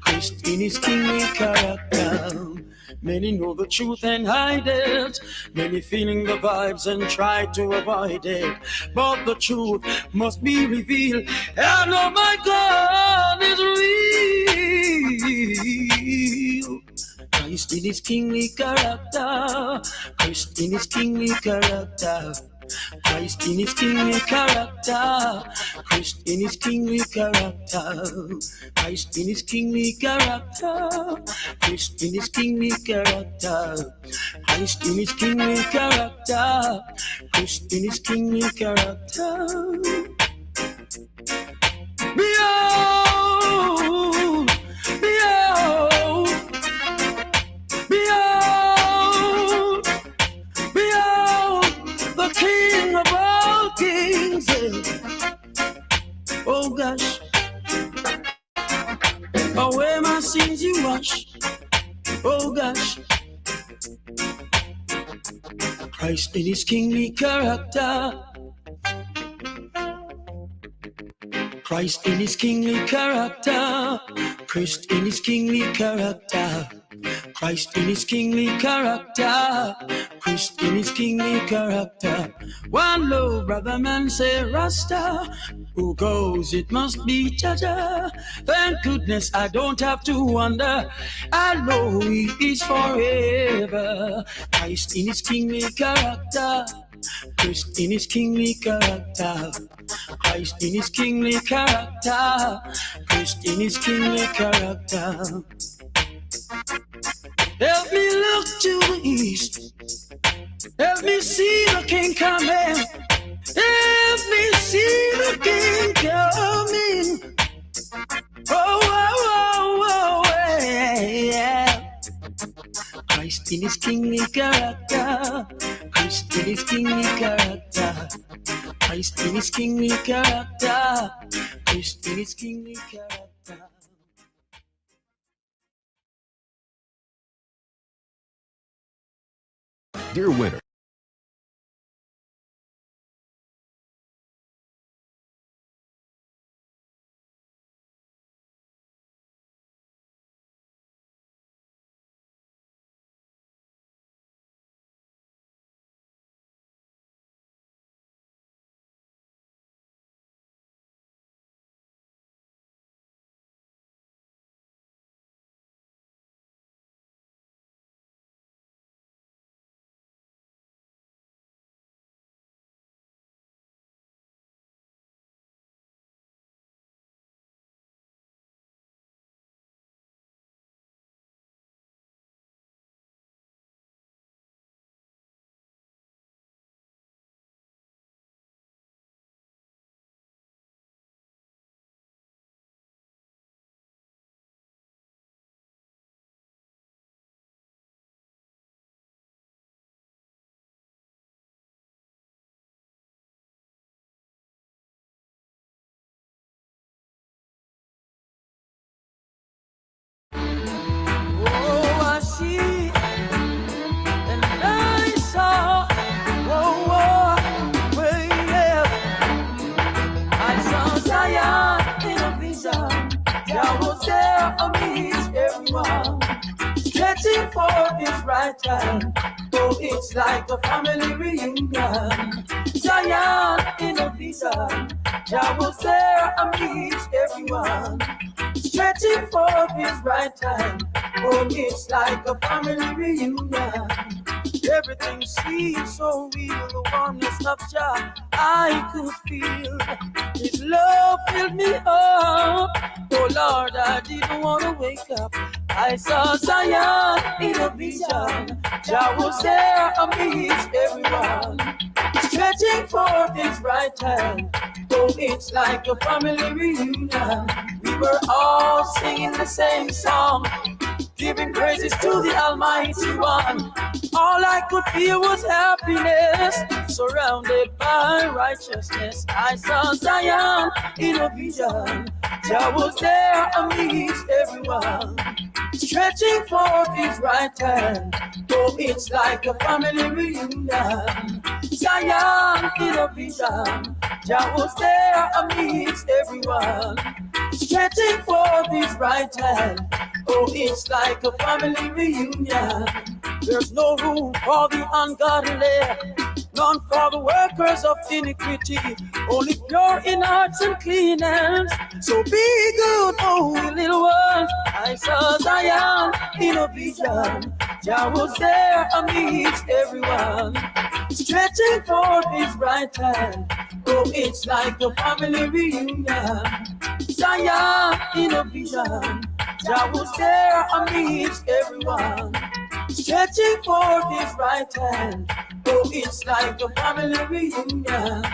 Christ in his kingly character. Many know the truth and hide it. Many feeling the vibes and try to avoid it. But the truth must be revealed. And oh my God is real. Christ in his kingly character. Christ in his kingly character. Christ in his kingly character. Christ in his kingly character. Christ in his kingly character. Christ in his kingly character. Christ in his kingly character. Christ in his kingly character. Behold, behold, behold, behold, the King of all kings. Oh gosh, away my sins you wash. Oh gosh, Christ in his kingly character. Christ in his kingly character. Christ in his kingly character. Christ in his kingly character. Christ in his kingly character. One low brother man say Rasta. Who goes it must be Jaja. Thank goodness I don't have to wonder. I know he is forever. Christ in his kingly character. Christ in his kingly character. Christ in his kingly character. Christ in his kingly character. Help me look to the east. Help me see the King coming. Help me see the King coming. Oh, oh, oh, oh, yeah. Christ in his kingly character. Christ in his kingly character. Christ in his kingly character. Christ in his kingly character. Dear winner. Stretching for his right hand, oh, it's like a family reunion. Zion in a vision, Jah was there amidst everyone. Stretching for his right hand, oh, it's like a family reunion. Everything seems so real, the warmness of Jah I could feel. His love filled me up. Oh Lord, I didn't want to wake up. I saw Zion in a vision. Jah was there amidst everyone. Stretching forth his right hand. Oh, it's like a family reunion. We were all singing the same song, giving praises to the Almighty One. All I could feel was happiness, surrounded by righteousness. I saw Zion in a vision. Jah was there amidst everyone, stretching forth his right hand. Oh, it's like a family reunion. Zion in a vision. Jah was there amidst everyone, stretching forth his right hand. Oh, it's like a family reunion. There's no room for the ungodly, none for the workers of iniquity, only pure in hearts and clean hands. So be good, oh little ones. I saw Zion in a vision. Jah was there amidst everyone, stretching forth his right hand. Oh, it's like a family reunion. Zion in a vision. Jah was there amidst everyone, stretching forth his right hand. Oh, it's like a family reunion.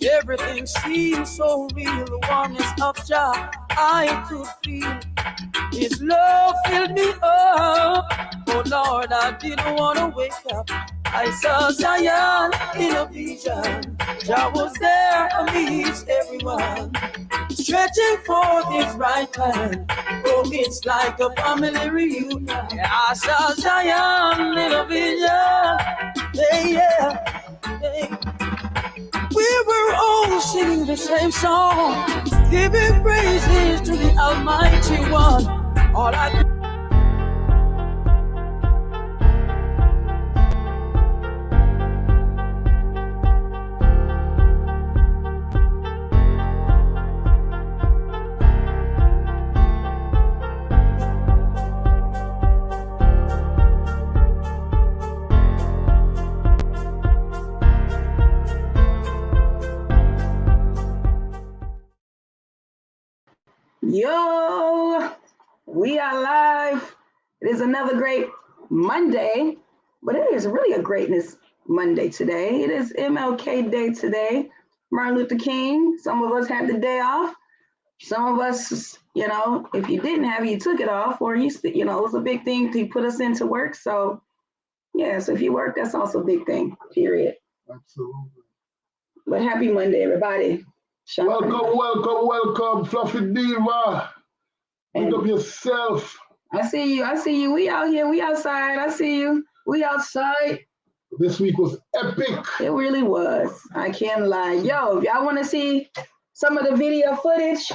Everything seems so real. The warmness of Jah I could feel. His love filled me up. Oh Lord, I didn't want to wake up. I saw Zion in a vision. Jah was there amidst everyone, stretching forth his right hand. Oh, it's like a family reunion. I saw Zion in a vision. Hey, yeah, hey. We were all singing the same song, giving praises to the Almighty One. All I could Yo, we are live. It is another great Monday, but it is really a greatness Monday today. It is MLK Day today, Martin Luther King. Some of us had the day off. Some of us, you know, if you didn't have it, you took it off, or it was a big thing to put us into work. So, yeah, so if you work, that's also a big thing, period. Absolutely. But happy Monday, everybody. Welcome, Fluffy Diva. Pick up yourself. I see you. We out here. We outside. I see you. We outside. This week was epic. It really was. I can't lie. Yo, if y'all want to see some of the video footage,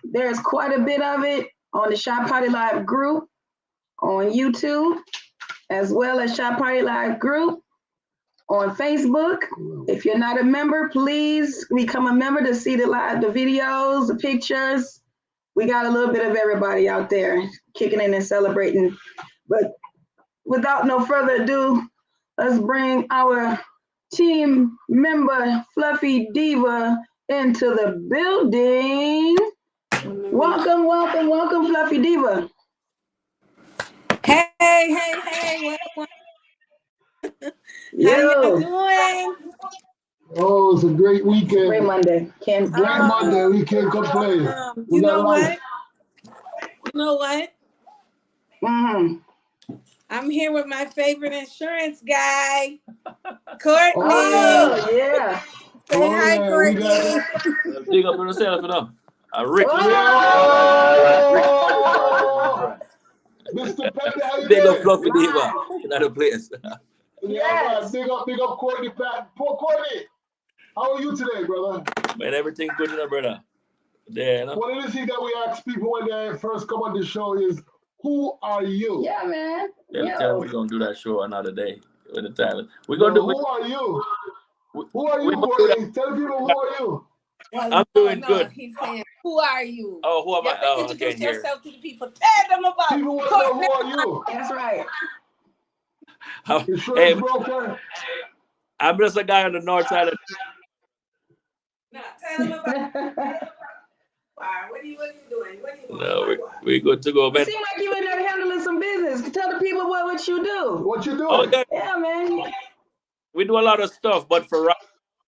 there's quite a bit of it on the Shop Party Live group on YouTube, as well as Shop Party Live group on Facebook. If you're not a member, please become a member to see the videos, the pictures. We got a little bit of everybody out there kicking in and celebrating. But without no further ado, let's bring our team member, Fluffy Diva, into the building. Welcome, Fluffy Diva. Hey, what? How you doing? Oh, it's a great weekend. Great Monday. Monday. We can't complain. You know what? Mm-hmm. I'm here with my favorite insurance guy, Courtney. Oh, yeah. Say hi, Courtney. Big up on yourself, you know. Rick. Mr. Petty, how you Big doing? up Fluffy Diva. Another place. Yes. Big up Courtney. Poor Courtney. How are you today, brother? Man, everything good, you know, brother. There, you know? One of the things that we ask people when they first come on the show is, who are you? Yeah, man. Yeah, tell them we're going to do that show another day with the time. We're going to do Who are you? Who are you, Courtney? Tell people who are you? I'm doing good. He's saying, who are you? Oh, who am I? Oh, I introduce can't hear. yourself to the people. Tell them about People want to know who are you? That's right. Hey, broker. I'm just a guy on the north side of. No, tell them about what are you doing? No, we're good to go, man. It seems like you in there handling some business. Tell the people what you do. What you doing? Okay. Yeah, man. We do a lot of stuff, but for us,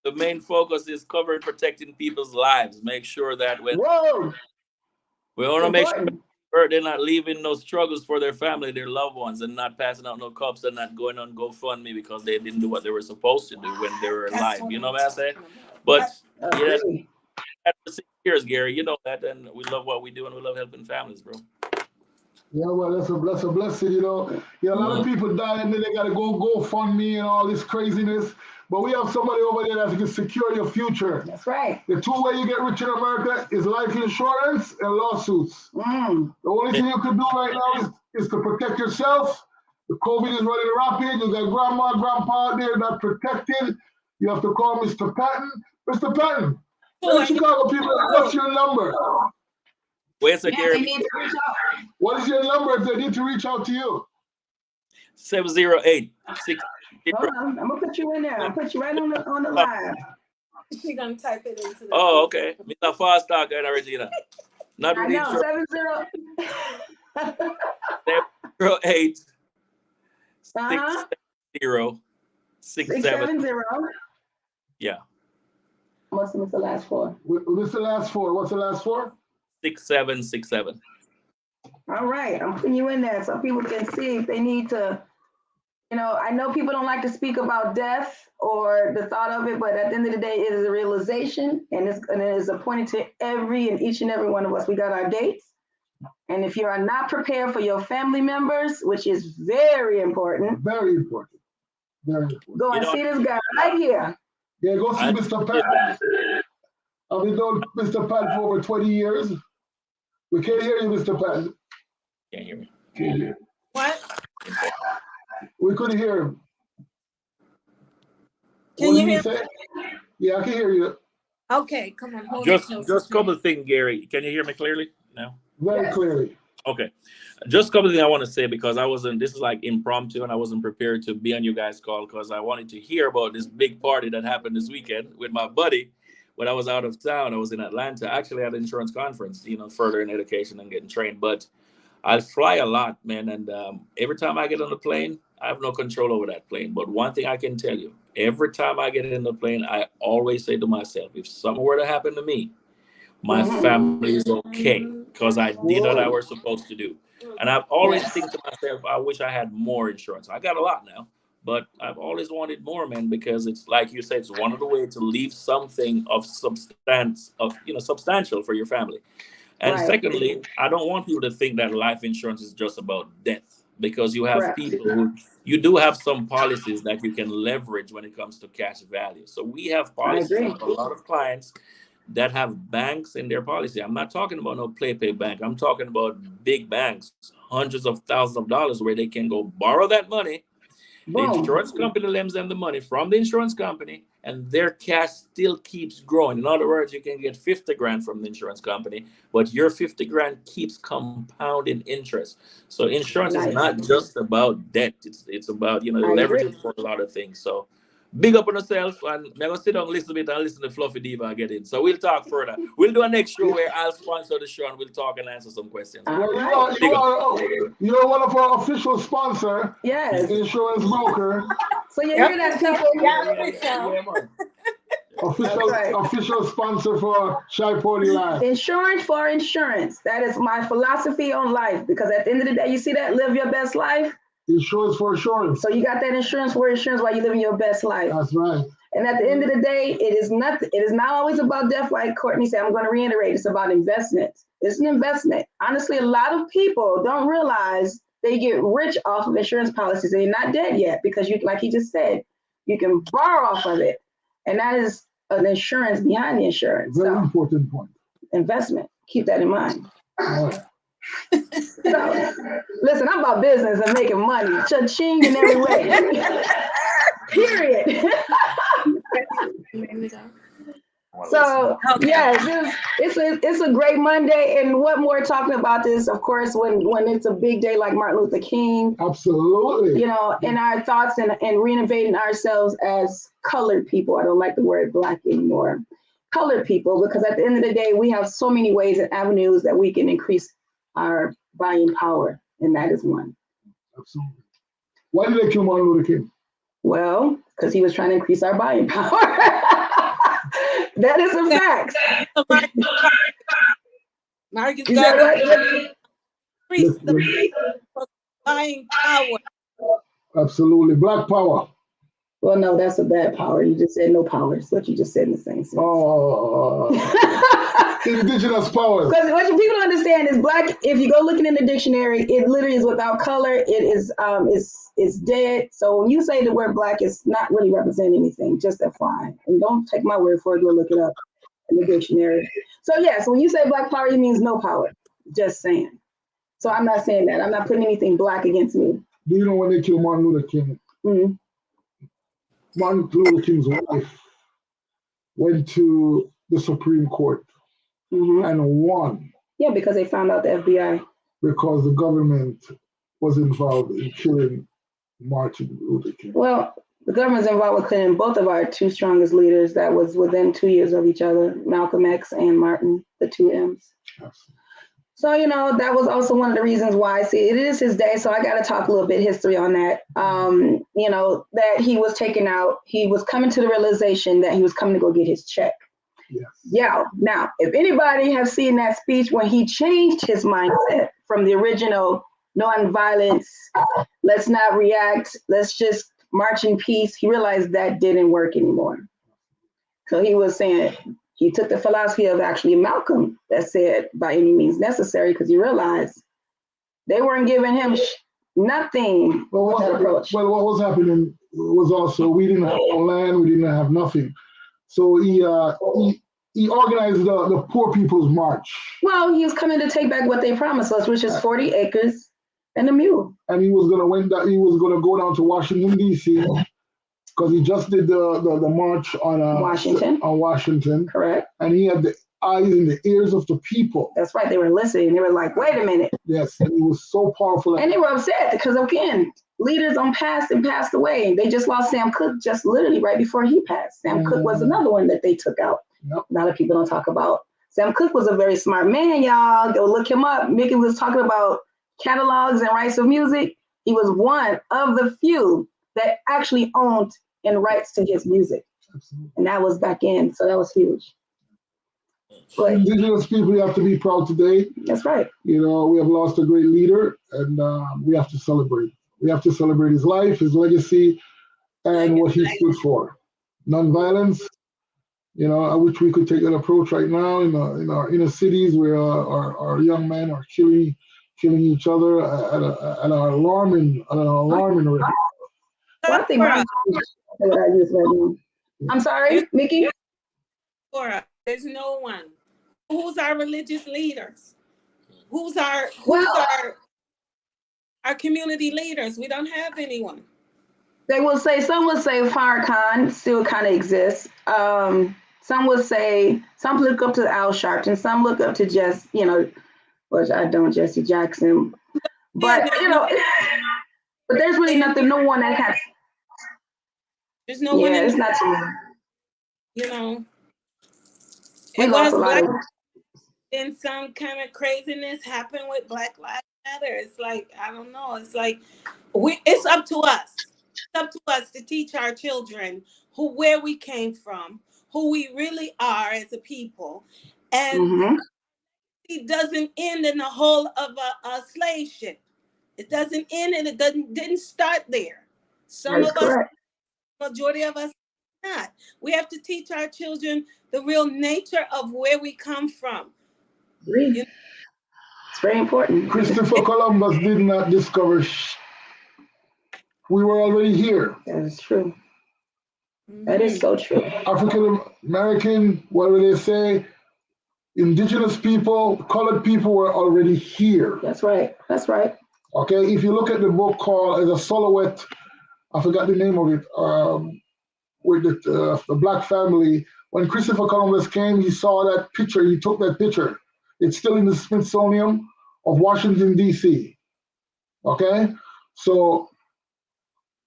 the main focus is covering, protecting people's lives. Make sure that when we want to make sure they're not leaving no struggles for their family, their loved ones, and not passing out no cups and not going on GoFundMe because they didn't do what they were supposed to do when they were alive. You know what I'm saying? But yeah, after 6 years, Gary, you know that, and we love what we do and we love helping families, bro. Yeah, well, that's a blessing, you know. Yeah, a lot of people die and then they gotta go GoFundMe and all this craziness. but we have somebody over there that can secure your future. That's right. The two ways you get rich in America is life insurance and lawsuits. The only thing you can do right now is to protect yourself. The COVID is running rapid. You got grandma, grandpa out there not protected. You have to call Mr. Patton. Mr. Patton, tell the Chicago people, what's your number? Where's the Yeah, Gary? they need to reach out. What is your number if they need to reach out to you? 708. Hold on, I'm gonna put you in there. I'll put you right on the live. She's gonna type it into the Oh, okay. Mr. Fast Talk and Regina. Not I really know, sure. 70. 08 670 67. 670. Yeah. Must have missed the last four. What's the last four? What's the last four? 6767. All right, I'm putting you in there so people can see if they need to. You know, I know people don't like to speak about death or the thought of it, but at the end of the day, it is a realization, and it is appointed to each and every one of us. We got our dates, and if you are not prepared for your family members, which is very important, Very important. Very important. go and see this guy right here. Yeah, go see Mr. Patton. I've been known Mr. Patton for over 20 years. We can't hear you, Mr. Patton. Can't hear me. Can't hear. What? We couldn't hear him. Can What you did he hear? say? Yeah, I can hear you. Okay, come on. Hold Just it a couple of things, Gary. Can you hear me clearly now? Very clearly. Okay. Just a couple of things I want to say because this is like impromptu and I wasn't prepared to be on you guys' call because I wanted to hear about this big party that happened this weekend with my buddy. When I was out of town, I was in Atlanta, actually at an insurance conference, further in education and getting trained. But I fly a lot, man. And every time I get on the plane, I have no control over that plane. But one thing I can tell you, every time I get in the plane, I always say to myself, if something were to happen to me, my family is okay because I did what I was supposed to do. And I've always think to myself, I wish I had more insurance. I got a lot now, but I've always wanted more, man, because it's like you said, it's one of the ways to leave something of substance, substantial for your family. And secondly, I don't want people to think that life insurance is just about death, because you have people who, you do have some policies that you can leverage when it comes to cash value. So we have policies, a lot of clients that have banks in their policy. I'm not talking about no pay bank. I'm talking about big banks, hundreds of thousands of dollars where they can go borrow that money. The insurance company lends them the money from the insurance company, and their cash still keeps growing. In other words, you can get 50 grand from the insurance company, but your 50 grand keeps compounding interest. So insurance is not just about debt. It's about, leveraging for a lot of things. So big up on yourself, and I'm going to sit down a little bit and listen to Fluffy Diva and get in. So we'll talk further. We'll do a next show where I'll sponsor the show and we'll talk and answer some questions. You're one of our official sponsor. Yes. Insurance broker. So you hear that, people? Official sponsor for Shy Party Live. Insurance for insurance. That is my philosophy on life, because at the end of the day, you see that? Live your best life. Insurance for insurance. So you got that insurance for insurance while you're living your best life. That's right. And at the end of the day, it is not always about death, like Courtney said. I'm going to reiterate, it's about investment. It's an investment. Honestly, a lot of people don't realize they get rich off of insurance policies. They're not dead yet, because you, like he just said, you can borrow off of it. And that is an insurance behind the insurance. Very important point. Investment. Keep that in mind. Right. So, listen, I'm about business and making money. Cha-ching in every way. Period. So yes, it's a great Monday, and what more talking about this, of course, when it's a big day like Martin Luther King. Absolutely. And our thoughts and renovating ourselves as colored people. I don't like the word Black anymore. Colored people, because at the end of the day, we have so many ways and avenues that we can increase our buying power, and that is one. Absolutely. Why did they kill Martin Luther King? Well, because he was trying to increase our buying power. That is a fact. Marcus Is that right? increase the buying power. Absolutely. Black power. Well, no, that's a bad power. You just said no power. It's what you just said in the same sentence. Oh, indigenous powers. Because what people don't understand is black. If you go looking in the dictionary, it literally is without color. It is dead. So when you say the word black, it's not really representing anything. Just FYI, and don't take my word for it. Go look it up in the dictionary. So yes, when you say black power, it means no power. Just saying. So I'm not saying that. I'm not putting anything black against me. Do you know when they killed Martin Luther King? Mm-hmm. Martin Luther King's wife went to the Supreme Court and won. Yeah, because they found out the FBI. Because the government was involved in killing Martin Luther King. Well, the government's involved with killing both of our two strongest leaders that was within 2 years of each other, Malcolm X and Martin, the two M's. Absolutely. So, that was also one of the reasons why, see, it is his day, so I got to talk a little bit history on that. That he was taken out, he was coming to the realization that he was coming to go get his check. Yes. Yeah. Now, if anybody has seen that speech when he changed his mindset from the original nonviolence, let's not react, let's just march in peace, he realized that didn't work anymore. So he was saying, he took the philosophy of actually Malcolm that said by any means necessary, because he realized they weren't giving him nothing. Well, what was happening was also we didn't have no land, we didn't have nothing. So he organized the Poor People's March. Well, he was coming to take back what they promised us, which is 40 acres and a mule. And he was gonna go down to Washington, D.C. because he just did the march on Washington. Correct. And he had the eyes and the ears of the people. That's right. They were listening. They were like, wait a minute. Yes, and he was so powerful. And they were upset because, again, leaders passed away. They just lost Sam Cooke just literally right before he passed. Sam Cooke was another one that they took out. Yep. A lot of people don't talk about. Sam Cooke was a very smart man, y'all. Go look him up. Mickey was talking about catalogs and rights of music. He was one of the few that actually owned and rights to his music. Absolutely. And that was back in, so that was huge. But indigenous people, we have to be proud today. That's right. We have lost a great leader, and we have to celebrate. We have to celebrate his life, his legacy, and what he stood for. Nonviolence. I wish we could take that approach right now in our inner cities where our young men are killing each other at an alarming rate. Well, I think I'm sorry, Mickey? There's no one. Who's our religious leaders? Who's our community leaders? We don't have anyone. Some would say Farrakhan still kind of exists. Some would say, some look up to Al Sharpton, some look up to which I don't, Jesse Jackson. But, but there's really nothing, no one that has. There's no one. It's not too many. We lost a lot of. And some kind of craziness happened with Black Lives Matter. It's like, I don't know. It's like, it's up to us. It's up to us to teach our children where we came from, who we really are as a people. And it doesn't end in the whole of a slave ship. It doesn't end, and it didn't start there. Some of us, majority of us, not. We have to teach our children the real nature of where we come from. It's very important. Christopher Columbus did not discover. We were already here. That is true. That is so true. African American, what do they say? Indigenous people, colored people were already here. That's right. That's right. Okay, if you look at the book called As a Silhouette, I forgot the name of it, with the Black family. When Christopher Columbus came, he saw that picture, he took that picture. It's still in the Smithsonian of Washington, D.C. Okay, so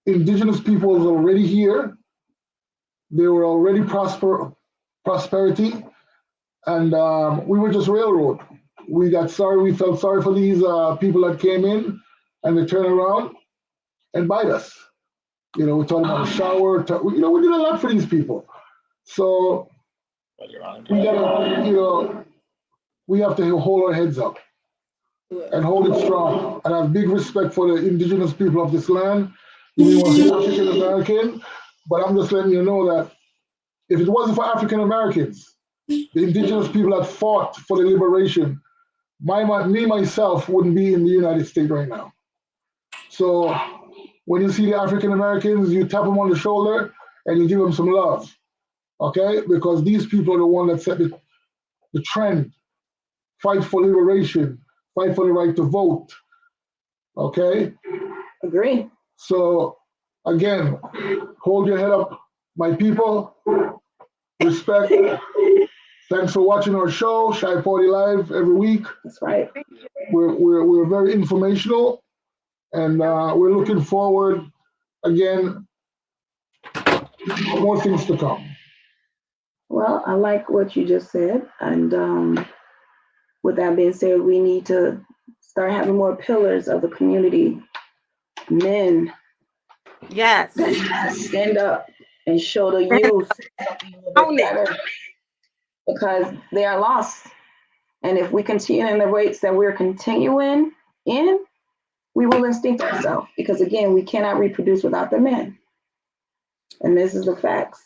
indigenous people was already here. They were already prosperity, and we were just railroad. We felt sorry for these people that came in, and they turned around and bite us. We're talking about a shower. We did a lot for these people. So we gotta, we have to hold our heads up and hold it strong, and have big respect for the indigenous people of this land. Even if you're African American, But I'm just letting you know that if it wasn't for African Americans, the indigenous people that fought for the liberation, myself wouldn't be in the United States right now. So when you see the African Americans, you tap them on the shoulder and you give them some love, okay? Because these people are the ones that set the trend. Fight for liberation, fight for the right to vote, okay? Agree. So again, hold your head up, my people. Respect. Thanks for watching our show, Shy Party Live, every week. That's right. We're very informational, and we're looking forward, again, more things to come. Well, I like what you just said, and with that being said, we need to start having more pillars of the community. Men. Yes. Stand up and show the youth something a little bit better, because they are lost. And if we continue in the rates that we're continuing in, we will extinct ourselves, because again, we cannot reproduce without the men. And this is the facts.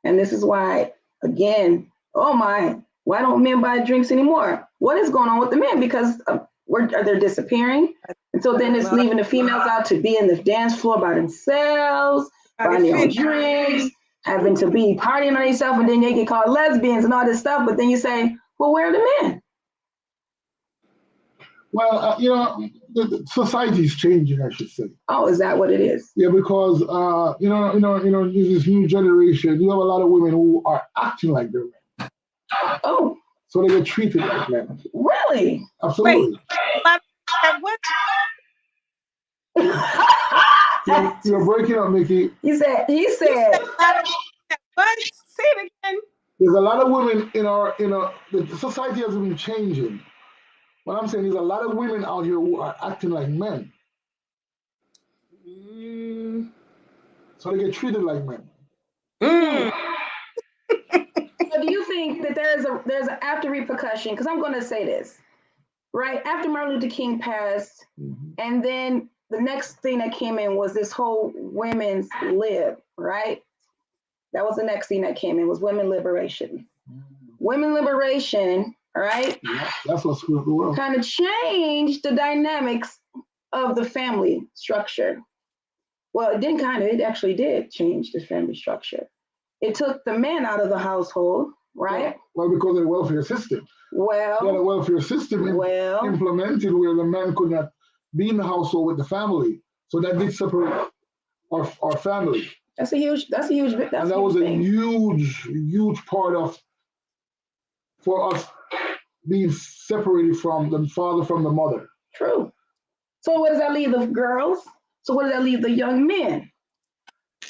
And this is why, again, oh my, why don't men buy drinks anymore? What is going on with the men? Because they're disappearing. And so then it's leaving the females out to be in the dance floor by themselves, buying their own drinks, having to be partying on themselves, and then they get called lesbians and all this stuff. But then you say, well, where are the men? Well, the society is changing, I should say. Oh, is that what it is? Yeah, because this new generation, you have a lot of women who are acting like they're men. Oh. So they get treated like men. Really? Absolutely. You're breaking up, Mickey. He said. What? Say it again. There's a lot of women the society has been changing. What I'm saying is a lot of women out here who are acting like men. So they get treated like men. So do you think that there's an after repercussion? Because I'm going to say this, right? After Martin Luther King passed, and then the next thing that came in was this whole women's lib, right? That was the next thing that came in, was women liberation. Women liberation, right? Yeah, that's what screwed up the world. Kind of changed the dynamics of the family structure. Well, it actually did change the family structure. It took the men out of the household, right? Well, because of the welfare system. Well, they had a welfare system implemented where the man could not be in the household with the family. So that did separate our family. That's a huge bit. And that was a huge part for us being separated from the father, from the mother. True. So what does that leave the girls? So what does that leave the young men?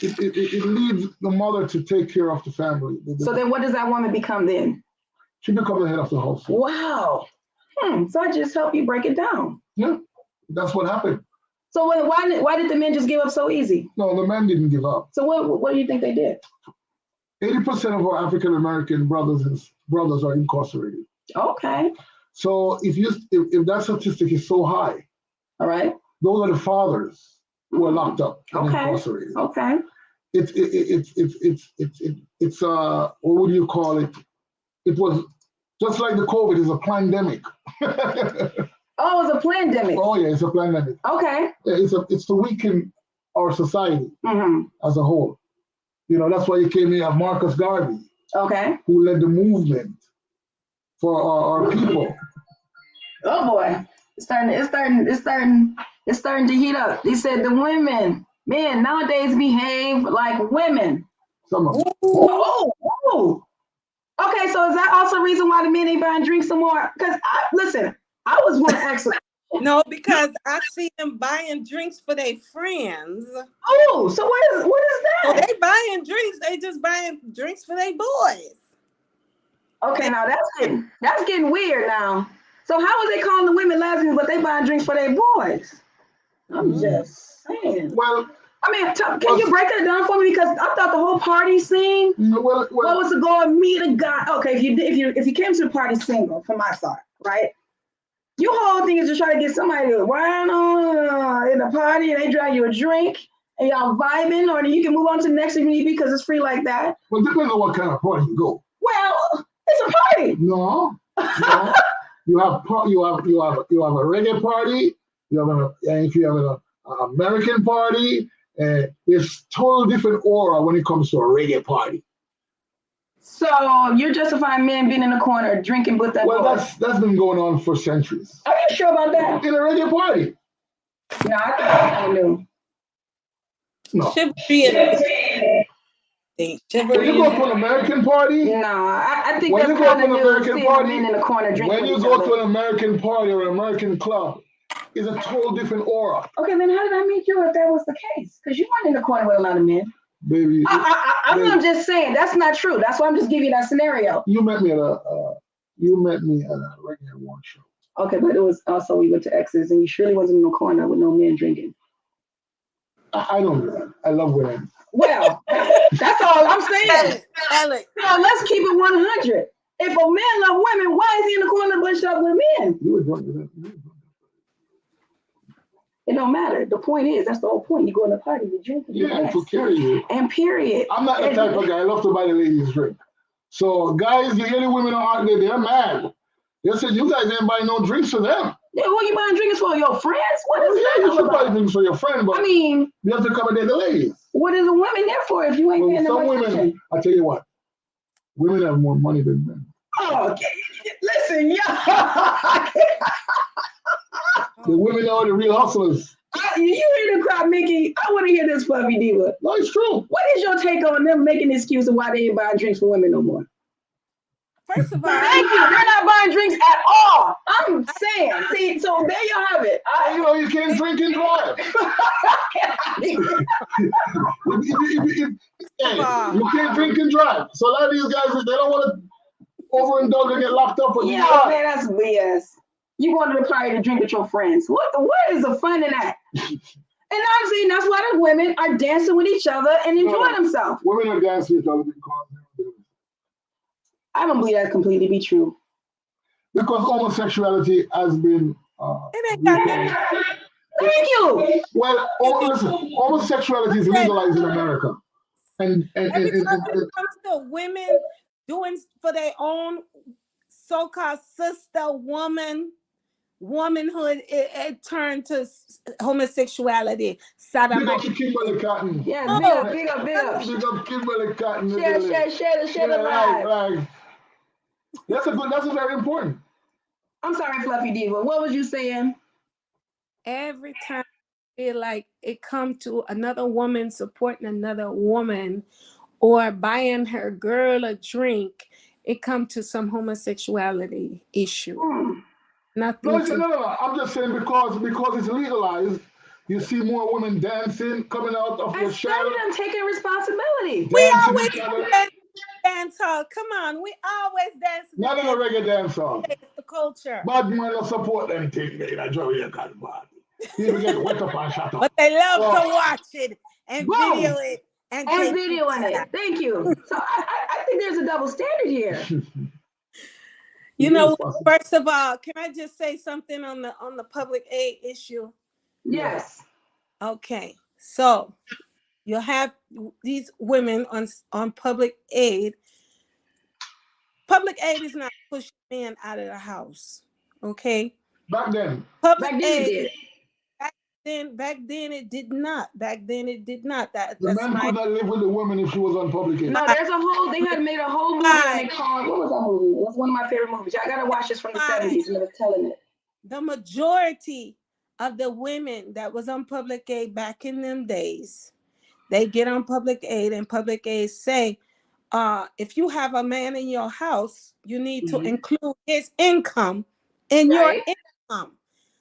It leaves the mother to take care of the family. So then what does that woman become then? She becomes the head of the household. Wow. So I just helped you break it down. Yeah, that's what happened. So why did the men just give up so easy? No, the men didn't give up. So what do you think they did? 80% of our African American brothers are incarcerated. Okay. So if that statistic is so high, all right, those are the fathers who are locked up and incarcerated. Okay. It's what would you call it? It was just like the COVID is a pandemic. Oh, it's a pandemic. Oh yeah, it's a pandemic. Okay. It's to weaken our society as a whole. That's why you came here, Marcus Garvey. Okay. Who led the movement for our people. Oh boy, it's starting to heat up. They said the men nowadays behave like women. Some of them. Oh. Okay, so is that also a reason why the men ain't buying drinks some more? Because I was going to ask. No, because I see them buying drinks for their friends. Oh, so what is that? So they buying drinks. They just buying drinks for their boys. Okay, now that's getting weird now. So how are they calling the women lesbians, but they buying drinks for their boys? I'm just saying. Well, I mean, can you break that down for me? Because I thought the whole party scene. What was the goal? Meet a guy. Okay, if you came to the party single, from my side, right? Your whole thing is to try to get somebody to wine on in the party, and they drive you a drink, and y'all vibing, or you can move on to the next if you need because it's free like that. Well, depends on what kind of party you go. Well, it's a party. No. You have a reggae party. If you have an American party, it's totally different aura when it comes to a reggae party. So you're justifying men being in the corner drinking with that? Well, that's been going on for centuries. Are you sure about that? In a reggae party. No, I think that's kind of new. No. When you go to an American party, no, I think when that's you go kind to of an new. American party, Men in the corner drinking when you with go each to other. an American party or an American club, it's a total different aura. Okay, then how did I meet you if that was the case? Because you weren't in the corner with a lot of men. Baby, I'm just saying that's not true. That's why I'm just giving you that scenario. You met me at a regular one show. Okay, but it was also we went to X's and you surely wasn't in the corner with no men drinking. I don't do that. I love women. Well, that's all I'm saying. Alex. No, let's keep it 100. If a man love women, why is he in the corner bunched up with men? You were drunk with that. It don't matter. The point is, that's the whole point. You go in a party, you drink. Yeah, to carry you. And period. I'm not the type of guy. I love to buy the ladies drink. So guys, you hear the women out there, they're mad. They said you guys ain't buying no drinks for them. Yeah, what you buying drinks for? Your friends? What is that? You should buy drinks for your friend, but I mean, you have to accommodate the ladies. What is a woman there for if you ain't paying some women, attention? I tell you what, women have more money than men. Oh, okay. Listen, The women are the real hustlers. You hear the crowd, Mickey? I want to hear this, Fluffy Diva. No, it's true. What is your take on them making excuses why they ain't buying drinks for women no more? First of all, thank you. They're not buying drinks at all. I'm saying. See, so there you have it. You can't drink and drive. You can't drink and drive. So a lot of these guys, they don't want to overindulge and get locked up. Man, that's BS. You going to the party to drink with your friends. What is the fun in that? And I'm saying that's why the women are dancing with each other and enjoying themselves. Women are dancing with each other because I don't believe that completely be true. Because homosexuality has been. Thank you. Well, listen, homosexuality is legalized in America, and every time it comes to women doing for their own so-called sister womanhood, it turned to homosexuality. Big up Kimberly Cotton. Yeah, big up. Big up Kimberly Cotton. Share the live. That's very important. I'm sorry, Fluffy Diva. What was you saying? Every time I feel like it come to another woman supporting another woman or buying her girl a drink, it come to some homosexuality issue. Nothing. No. I'm just saying because it's legalized, you see more women dancing, coming out of your shadow. I'm taking responsibility. We always dance hall. Come on, we always dance. Not in a reggae dance hall. It's the culture. Bad man don't support them things, man. I draw you a bad. People get wet up and shut up. But they love to watch it and video it. And videoing it. Thank you. So I think there's a double standard here. You know, first of all, can I just say something on the public aid issue? Yes. Okay. So you have these women on public aid. Public aid is not pushing men out of the house. Okay. Back then. Public aid. Back then it did not. The man could not live with the woman if she was on public aid. No, they had made a whole movie and they called, what was that movie? It was one of my favorite movies. I gotta watch this from the 70s and they were telling it. The majority of the women that was on public aid back in them days, they get on public aid and public aid say, if you have a man in your house, you need to include his income in your income.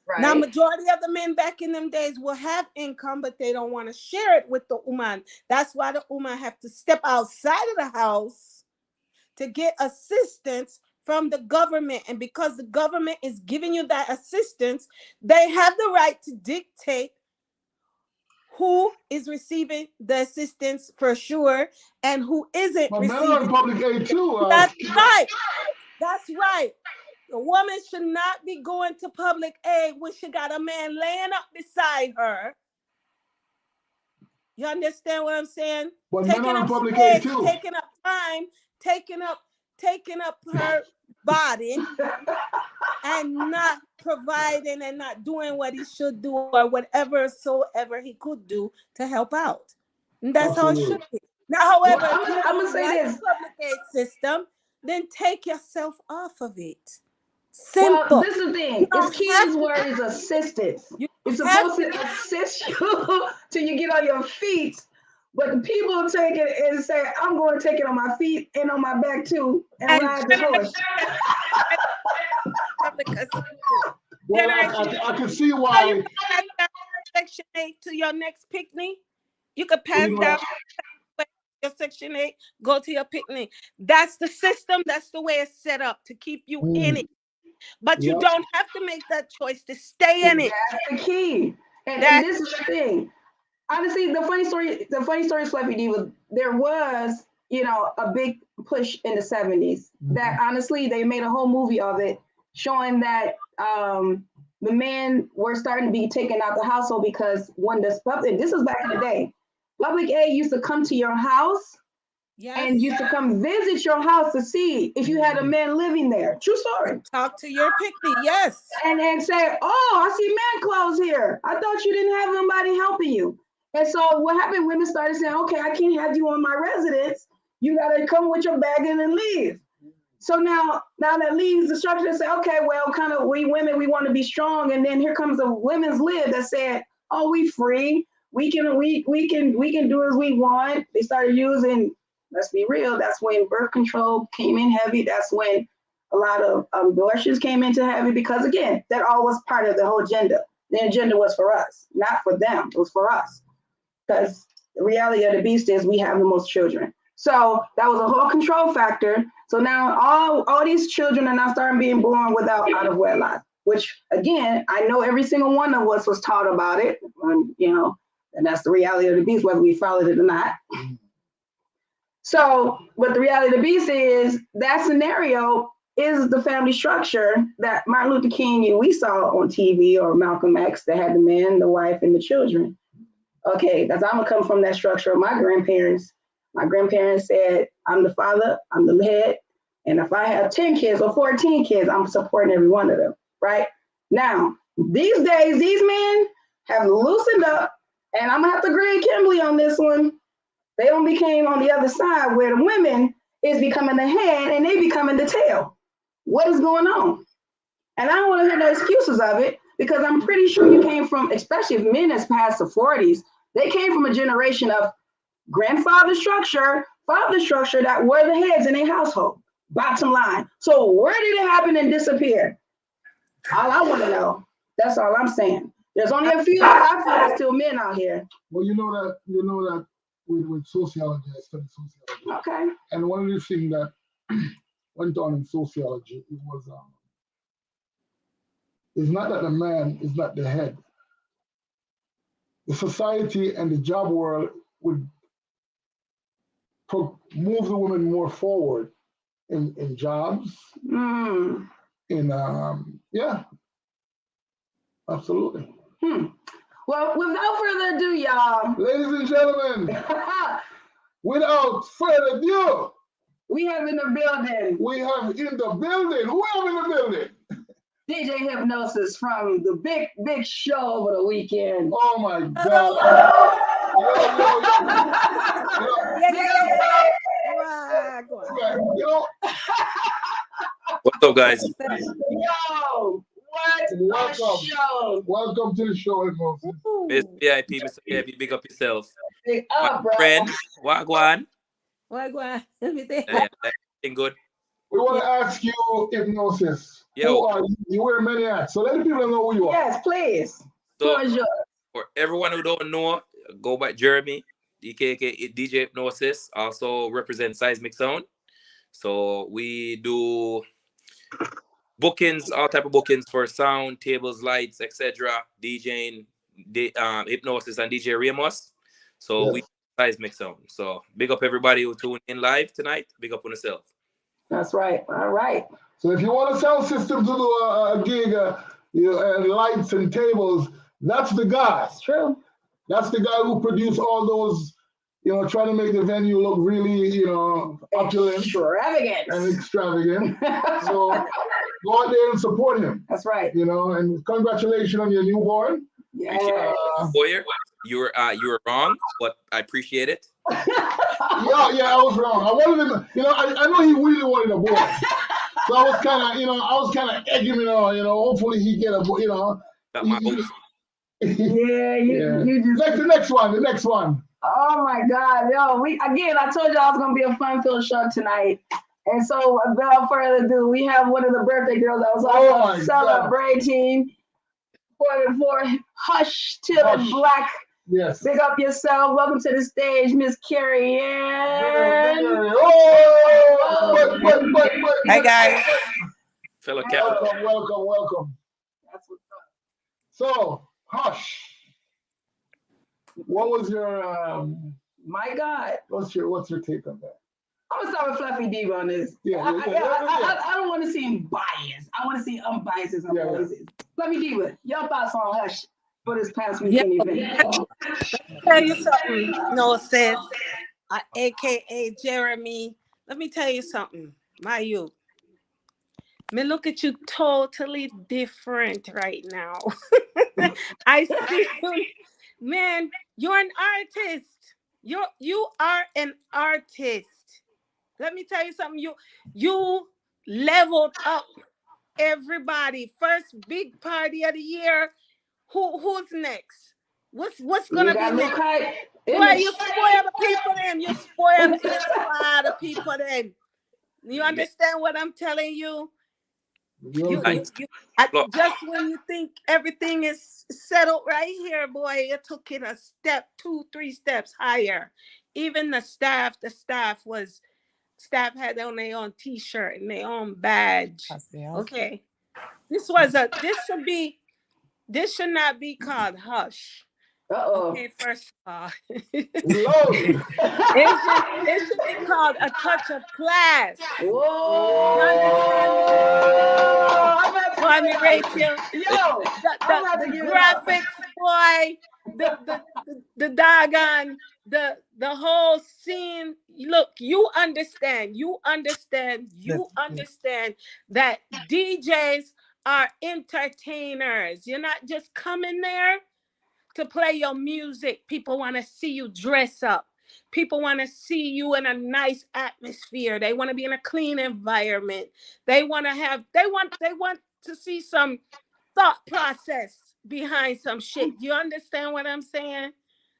Right. Now, majority of the men back in them days will have income, but they don't want to share it with the woman. That's why the woman have to step outside of the house to get assistance from the government. And because the government is giving you that assistance, they have the right to dictate who is receiving the assistance for sure and who isn't receiving. Public aid too. That's right. That's right. A woman should not be going to public aid when she got a man laying up beside her. You understand what I'm saying? But taking men are up public space, aid too. taking up time, taking up her body, and not providing and not doing what he should do or whatever he could do to help out. And that's Absolutely. how it should be. Now, however, Well, if you I'm don't gonna say like this. the public aid system, then take yourself off of it. Simple. Well, this is the thing. You don't It's key have is to- word is assistance. You It's have supposed to assist you till you get on your feet. But the people take it and say, I'm going to take it on my feet and on my back too and ride the horse. Well, I can see why. Section 8 to your next picnic. You could pass down your Section 8, go to your picnic. That's the system. That's the way it's set up to keep you in it. But you don't have to make that choice to stay in it. That's the key. And this is the thing. Honestly, the funny story is Fluffy D was there was, a big push in the 70s that honestly they made a whole movie of it showing that the men were starting to be taken out the household because when this was back in the day, public aid used to come to your house and used to come visit your house to see if you had a man living there. True story. Talk to your picnic, yes. And say, oh, I see man clothes here. I thought you didn't have nobody helping you. And so what happened, women started saying, okay, I can't have you on my residence. You got to come with your bag and then leave. So now that leaves the structure to say, okay, well, kind of we women, we want to be strong. And then here comes a women's lib that said, oh, we free. We can do as we want. They started using, let's be real, that's when birth control came in heavy. That's when a lot of abortions came into heavy because, again, that all was part of the whole agenda. The agenda was for us, not for them. It was for us. Because the reality of the beast is we have the most children. So that was a whole control factor. So now all these children are now starting being born out of wedlock, which, again, I know every single one of us was taught about it, and that's the reality of the beast, whether we followed it or not. So, but the reality of the beast is that scenario is the family structure that Martin Luther King we saw on TV, or Malcolm X, that had the man, the wife, and the children. Okay, that's I'm gonna come from that structure of my grandparents. My grandparents said, I'm the father, I'm the head, and if I have 10 kids or 14 kids, I'm supporting every one of them, right? Now, these days, these men have loosened up, and I'm gonna have to agree with Kimberly on this one. They don't became on the other side where the women is becoming the head and they becoming the tail. What is going on? And I don't want to hear no excuses of it, because I'm pretty sure you came from, especially if men that's past the 40s, they came from a generation of grandfather structure, father structure that were the heads in their household. Bottom line. So where did it happen and disappear? All I want to know. That's all I'm saying. There's only a few I feel are still men out here. Well, you know that with sociology, I studied sociology. Okay. And one of the things that went on in sociology, it was it's not that the man is not the head. The society and the job world would move the women more forward in jobs. Absolutely. Well, without further ado, y'all. Ladies and gentlemen, without further ado, we have in the building. Who have in the building? DJ Hypnosis from the big show over the weekend. Oh my God. What's up, guys? Yo, what a show. Welcome to the show, Hypnosis. Miss VIP, Mr. VIP, big up yourself. Big up, bro. Friend, Wagwan. Wagwan. Everything. Everything good. We want to ask you, Hypnosis. Yo. Who are you? You wear many hats, so let the people know who you are. Yes, please. So, for everyone who don't know, go by Jeremy, aka DJ Hypnosis. Also represent Seismic Sound. So we do bookings, all type of bookings for sound, tables, lights, etc. DJing, Hypnosis, and DJ Ramos. So yes. We Seismic Sound. So big up everybody who tuned in live tonight. Big up on yourself. That's right. All right. So if you want a sound system to do a gig, and lights and tables, that's the guy. That's true. That's the guy who produced all those, you know, trying to make the venue look really, you know, opulent extravagant. and extravagant. So go out there and support him. That's right. You know, and congratulations on your newborn. Yeah. Boyer, you were wrong, but I appreciate it. Yeah, I was wrong. I wanted him, you know, I know he really wanted a boy. So I was kind of egging him on, you know, hopefully he get a boy, you know. Got my hopes. You just the next one. Oh my God, yo! I told y'all it's gonna be a fun-filled show tonight, and so without further ado, we have one of the birthday girls that was also celebrating for Hush Till the Black. Yes. Big up yourself. Welcome to the stage, Miss Carrie Ann. Hi guys. Fellow captain. Welcome. That's what's up. So, Hush. What was your My God. What's your take on that? I'm gonna start with Fluffy Diva on this. Yeah. I don't want to seem biased. I want to see unbiased as unbiased. Fluffy Diva, your thoughts on Hush for this past weekend event? Tell you something, no sis, aka Jeremy. Let me tell you something, my youth. Me look at you totally different right now. I see you, man. You're an artist. You are an artist. Let me tell you something. You leveled up everybody. First big party of the year. Who's next? What's gonna be next? Boy, you spoil the people then. You spoil the people then. You understand what I'm telling you? Just when you think everything is settled right here, boy, you took it a step, 2-3 steps higher. Even the staff had on their own t-shirt and their own badge. Okay. This should not be called Hush. Okay, first of all. it should be called A Touch of Class. Whoa! You understand me? Boy, Rachel. Yo, the graphics, boy, the doggone, the whole scene. Look, you understand that DJs are entertainers. You're not just coming there to play your music. People want to see you dress up. People want to see you in a nice atmosphere. They want to be in a clean environment. They want to see some thought process behind some shit. You understand what I'm saying?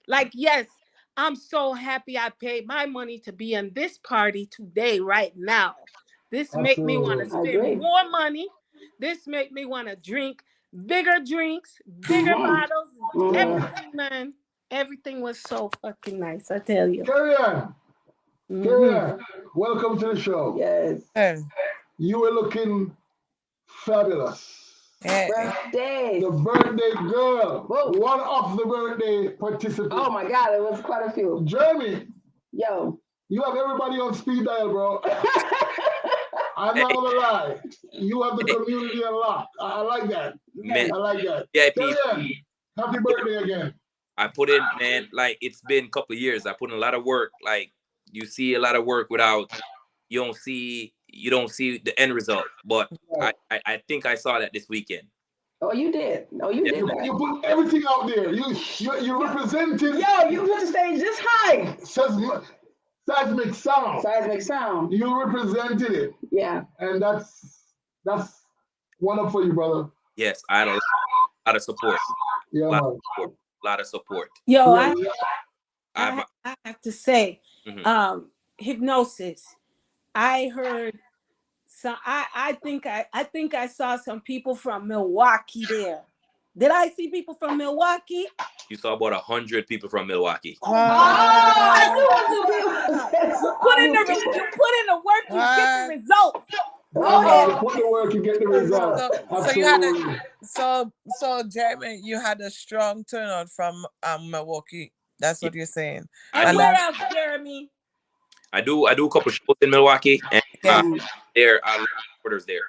Like, yes, I'm so happy I paid my money to be in this party today, right now. This make me want to spend more money. This make me want to drink bigger drinks, bigger bottles, everything, man. Everything was so fucking nice, I tell you. Carry on. Welcome to the show. Yes. You were looking fabulous. Birthday. The birthday girl. Whoa. One of the birthday participants. Oh my God, it was quite a few. Jeremy. Yo. You have everybody on speed dial, bro. I'm not gonna lie. You have the community unlocked. I like that. Man. I like that. VIP. Happy birthday again. I put in, man, like it's been a couple of years. I put in a lot of work. Like you see a lot of work without, you don't see the end result. But I think I saw that this weekend. Oh, you did. Oh, you did. You put everything out there. You represented. Yo, you put the stage this high. Seismic sound. Seismic sound. You represented it. Yeah. And that's one up for you, brother. Yes, I had a lot of support. Yeah, a lot of support. Yo, I have to say, Hypnosis. I heard so I think I saw some people from Milwaukee there. Did I see people from Milwaukee? You saw about 100 people from Milwaukee. You put in the work, you get the results. Put the work, you get the results. So you had so Jeremy, you had a strong turnout from Milwaukee. That's what you're saying. And where else, Jeremy? I do a couple shows in Milwaukee, and there are reporters there.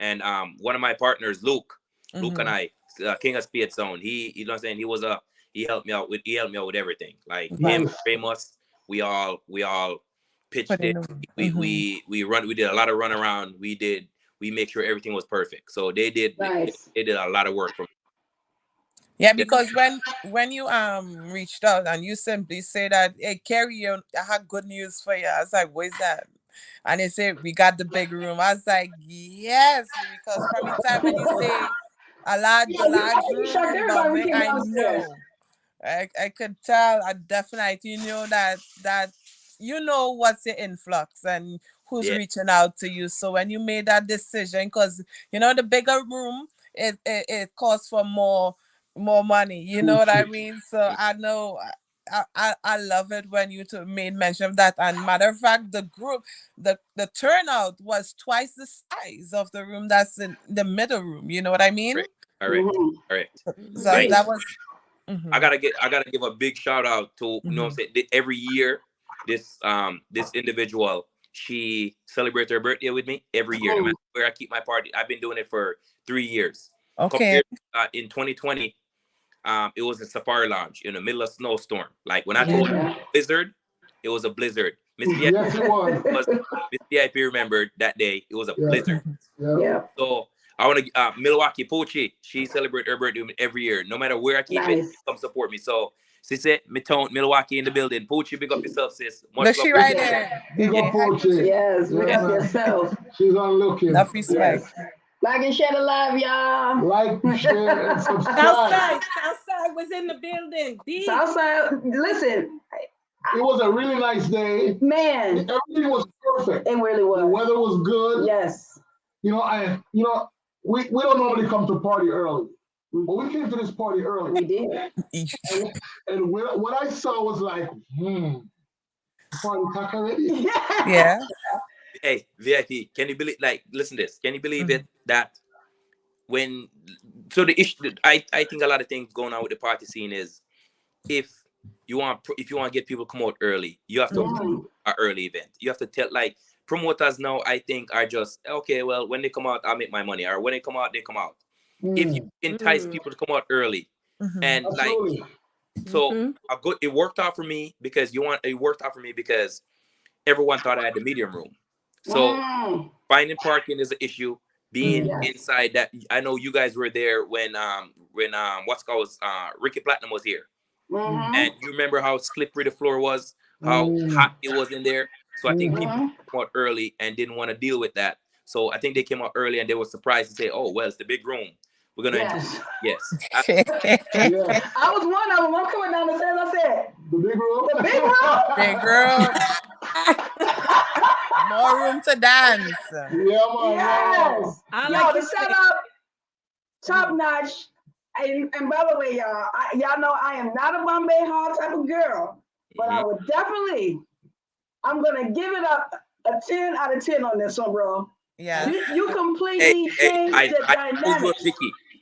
And one of my partners, Luke and I King of Spade Sound. He, you know what I'm saying? He helped me out with everything. Like Nice. him, Ramos, we all pitched Put it. in We did a lot of run around. We make sure everything was perfect. So they did Nice. they did a lot of work for me. Yeah, because when you reached out and you simply say that, hey, Kerry, I have good news for you. I was like, what is that? And they say, we got the big room. I was like, yes, because from the time when you say the large room in Bombay, I know. I could tell. I definitely know that you know what's your influx and who's reaching out to you. So when you made that decision, because you know the bigger room, it costs for more money. You know what I mean? So I know. I love it when you made mention of that. And matter of fact, the group, the turnout was twice the size of the room that's in the middle room. You know what I mean? Correct. So that was. I gotta give a big shout out to you know what I'm saying. Every year, this individual, she celebrates her birthday with me every year. No matter where I keep my party, I've been doing it for 3 years. Okay. In 2020, it was a safari lounge in the middle of snowstorm. Like when I told you blizzard, it was a blizzard. Miss VIP, Yes, it was. Miss VIP remembered that day. It was a blizzard. Yeah. So I want to Milwaukee Pochi. She celebrates her birthday every year. No matter where I keep it, come support me. So sis, me town Milwaukee in the building. Pochi, big up yourself, sis. Look, she right there. Big up Pochi. Yes, big up yourself. She's on looking. Enough respect. Like and share the live, y'all. Like, share, and subscribe. Southside was in the building. Southside, listen. It was a really nice day. Man. Everything was perfect. It really was. The weather was good. Yes. We don't normally come to party early. But we came to this party early. We did. And what I saw was like, party cock already? Yeah. Hey, VIP, can you believe, like, listen to this. Can you believe it that the issue, I think a lot of things going on with the party scene is if you want to get people to come out early, you have to have an early event. You have to tell, like, promoters now, I think, are just, okay, well, when they come out, I'll make my money. Or when they come out, they come out. If you entice people to come out early, and Absolutely. it worked out for me because everyone thought I had the medium room. So finding parking is an issue. Being inside that, I know you guys were there when Ricky Platinum was here, and you remember how slippery the floor was, how hot it was in there. So I think people came out early and didn't want to deal with that. So I think they came out early and they were surprised to say, "Oh, well, it's the big room. We're gonna enjoy." Yes. I was one of them. I'm coming down the stairs. I said, "The big room." The big room. Big room. More room to dance. Yeah, man. Yes. Like the setup, top notch. And by the way, y'all know I am not a Bombay Hall type of girl, but I would definitely. I'm gonna give it up a 10 out of 10 on this one, bro. Yeah. You completely changed the dynamic.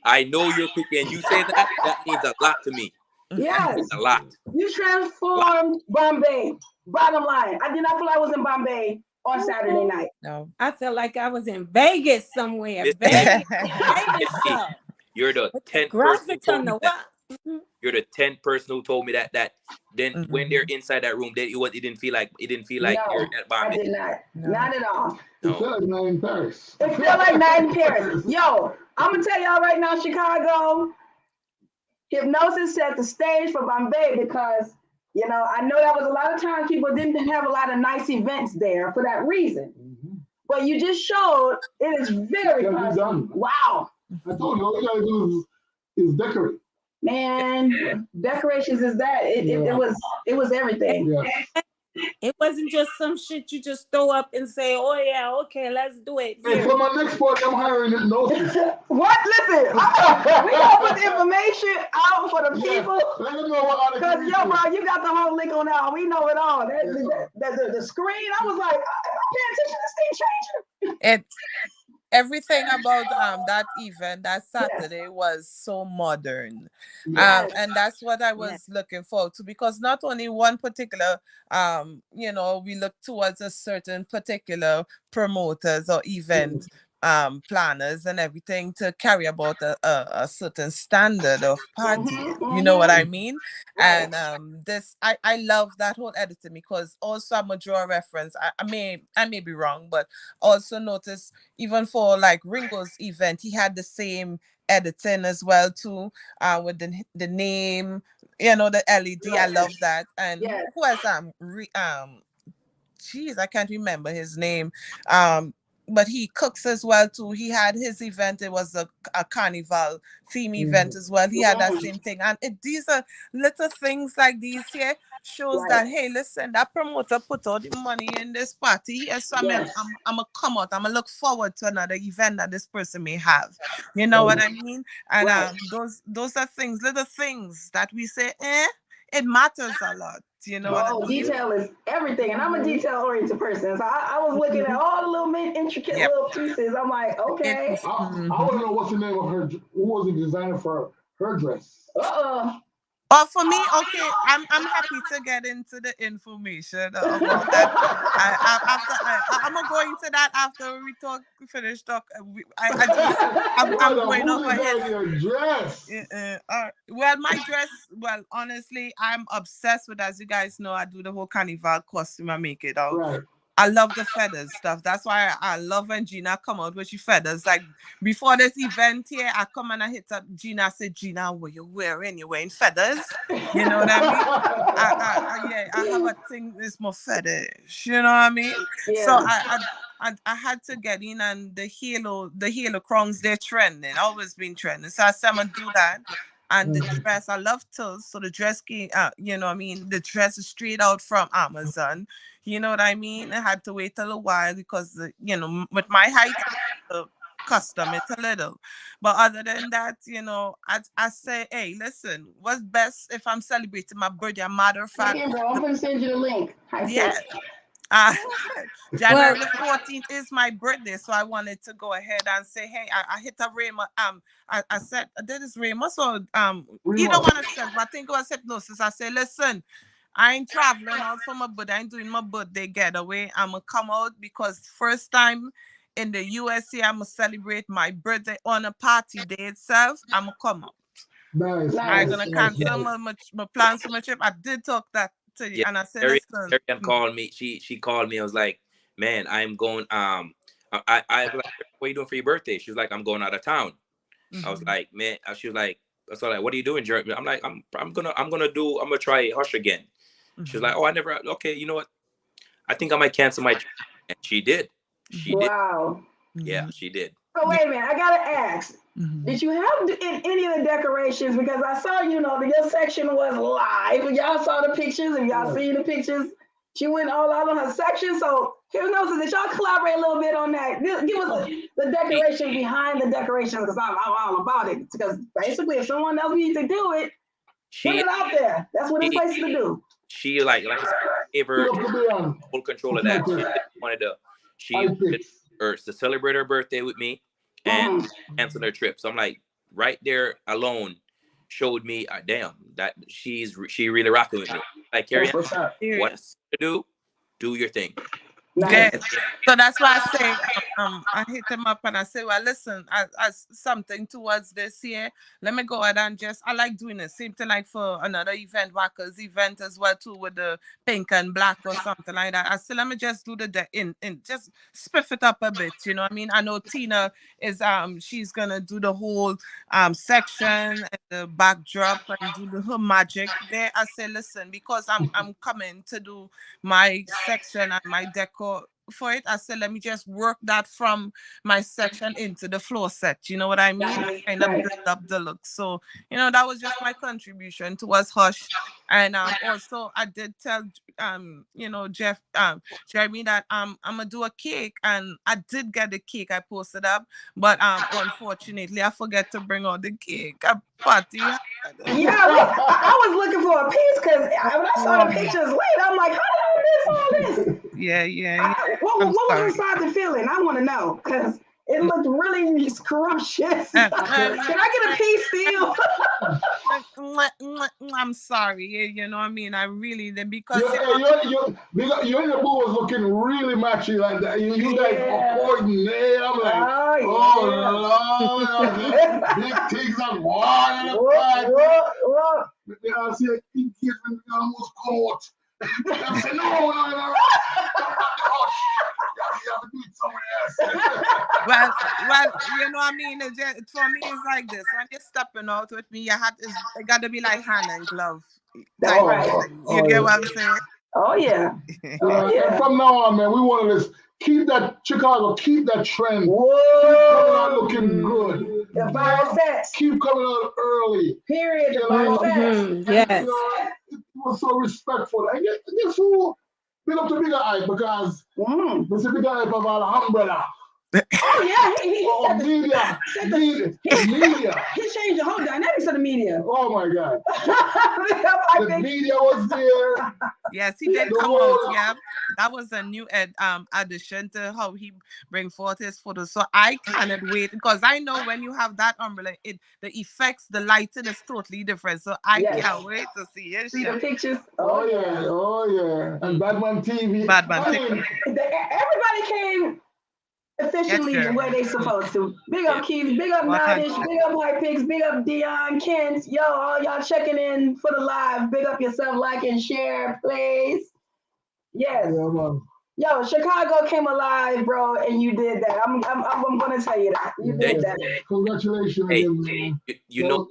I know you're picky, and you say that means a lot to me. Yes. A lot. You transformed Bombay. Bottom line, I did not feel like I was in Bombay on Saturday night. No. I felt like I was in Vegas somewhere. Vegas. You're the 10th person. You're the 10th person who told me that. Then when they're inside that room, it didn't feel like you're at Bombay. I did not. No. Not at all. It felt like night in Paris. It felt like night in Paris. Yo, I'm gonna tell y'all right now, Chicago. Hypnosis set the stage for Bombay because I know that was a lot of times people didn't have a lot of nice events there for that reason. But you just showed it is very possible. Wow. I told you, all you gotta do is decorate. Man, decorations is that. It was everything. Yeah. It wasn't just some shit you just throw up and say, "Oh yeah, okay, let's do it." Hey, for my next party, I'm hiring Hypnosis. What? Listen, we gonna put the information out for the people. Let them know what because bro, you got the whole link on now. We know it all. The screen. I was like, I'm paying attention to this thing changing. Everything about that event that Saturday was so modern. And that's what I was looking forward to, because not only one particular we look towards a certain particular promoters or event, planners and everything to carry about a certain standard of party. You know what I mean? Right. And this I love that whole editing, because also I'm a draw reference. I may be wrong, but also notice even for like Ringo's event, he had the same editing as well too, with the name, you know, the LED. I love that. And Yes. who else? Geez, I can't remember his name. But he cooks as well too. He had his event. It was a carnival theme event as well. He had that same thing. And these are little things like these here shows that, hey, listen, that promoter put all the money in this party. Yes, so I'm gonna come out. I'm gonna look forward to another event that this person may have. You know what I mean? And those are things, little things that we say, it matters a lot. You know what I mean? Detail is everything, and I'm a detail-oriented person. So I was looking at all the little intricate little pieces. I'm like, okay. I want to know what's the name of her. Who was the designer for her dress? Oh, for me, okay, I'm happy to get into the information about that. I'm gonna go into that after we finish talk. I'm going over his dress. Well, my dress. Well, honestly, I'm obsessed with. As you guys know, I do the whole carnival costume. I make it out. Right. I love the feathers stuff. That's why I love when Gina come out with your feathers. Like before this event here, I come and I hit up Gina. I said, Gina, what you wearing? You wearing feathers? You know what I mean? I have a thing. It's more fetish. You know what I mean? Yeah. So I had to get in, and the halo crowns, they're trending. Always been trending. So I said I'm gonna do that. And the dress, I love tills. So the dress came, you know what I mean? The dress is straight out from Amazon. You know what I mean? I had to wait a little while because, you know, with my height, custom it a little. But other than that, you know, I say, hey, listen, what's best if I'm celebrating my birthday? A matter of fact, I'm going to send you the link. January the 14th is my birthday, so I wanted to go ahead and say, hey, I hit a Rayma. I said, that is Rayma, so you don't want to stress, but I think it was Hypnosis. I say, listen, I ain't traveling out for my birthday. I ain't doing my birthday getaway. I'm gonna come out because first time in the USA, I'm gonna celebrate my birthday on a party day itself. I'm gonna come out. Nice. I'm gonna cancel my plans for my trip. I did talk that to you, and I said, listen. Ariane called me. She called me. I was like, man, I'm going. I was like, what are you doing for your birthday? She was like, I'm going out of town. I was like, man. She was like, so like, what are you doing, Jeremy? I'm like, I'm gonna try Hush again. She was like, oh, I never. Okay, you know what? I think I might cancel my trip. And she did. She did. Yeah, she did. So wait a minute, I gotta ask. Did you have in any of the decorations? Because I saw, you know, your section was live. Y'all saw the pictures, and y'all seen the pictures. She went all out on her section. So Hypnosis, did y'all collaborate a little bit on that? Give us the decoration behind the decoration, because I'm all about it. Because basically, if someone else needs to do it, put it out there. That's what it's supposed to do. She like I said, gave her full control of that. She wanted to celebrate her birthday with me and cancel her trip. So I'm like, right there alone showed me, damn, that she really rocking with me. Like, Carrie, what to do your thing. Yes. So that's why I say I hit him up and I say, well, listen, as something towards this year, let me go ahead and I like doing the same thing like for another event, Wacker's event as well too, with the pink and black or something like that. I said, let me just do just spiff it up a bit, you know what I mean? I know Tina is she's gonna do the whole section and the backdrop and do her magic there. I say, listen, because I'm coming to do my section and my decor for it, I said, let me just work that from my section into the floor set. You know what I mean? Kind of build up the look. So, you know, that was just my contribution towards Hush. And also, I did tell, you know, Jeremy that I'm gonna do a cake, and I did get the cake. I posted up, but unfortunately, I forget to bring out the cake. Party. Yeah, I was looking for a piece because when I saw the pictures late, I'm like, how did I miss all this? Yeah. What was inside the filling? I want to know because it looked really scrumptious. Can I get a piece still? I'm sorry. You know what I mean? I really did because you and your boo was looking really matchy like that. You guys according, yeah. I'm like, Lord, big things are one. I see a kid almost caught. I said, no. You have to do it somewhere else. well, you know what I mean? For me, it's like this. When you're stepping out with me, it got to be like hand and glove. You get what I'm saying? Oh, yeah. And from now on, man, we want to keep that trend. Whoa. Keep coming out looking good. The viral sets. Keep coming out early. Period. The viral sets. Yes. It was so respectful. And guess who? Big up to Bigger Hype because this is Bigger Hype about an umbrella. Oh, yeah. Media. He changed the whole dynamics of the media. Oh, my God. The media was there. Yes, he did come out. Yeah, that was a new addition to how he bring forth his photos. So I cannot wait because I know when you have that umbrella, the effects, the lighting is totally different. So I can't wait to see it. See the pictures? Oh yeah. And Badman TV. Everybody came efficiently the way they supposed to. Big up Keith, big up Nadish, big up High Picks, big up Dion, Kent. Yo, all y'all checking in for the live. Big up yourself, like and share, please. Yes. Yo, Chicago came alive, bro, and you did that. I'm gonna tell you that. You did that. Congratulations. You know,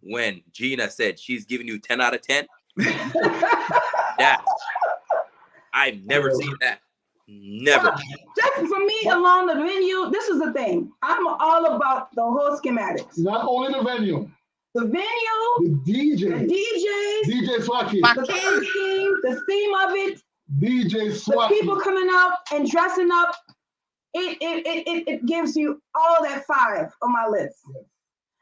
when Gina said she's giving you 10 out of 10, that I've never seen that. Never. Just for me along the venue, this is the thing. I'm all about the whole schematics. Not only the venue. The venue, the DJs, DJ Swaki, the theme of it, DJ Swaki, the people coming out and dressing up. It gives you all that 5 on my list. Yes.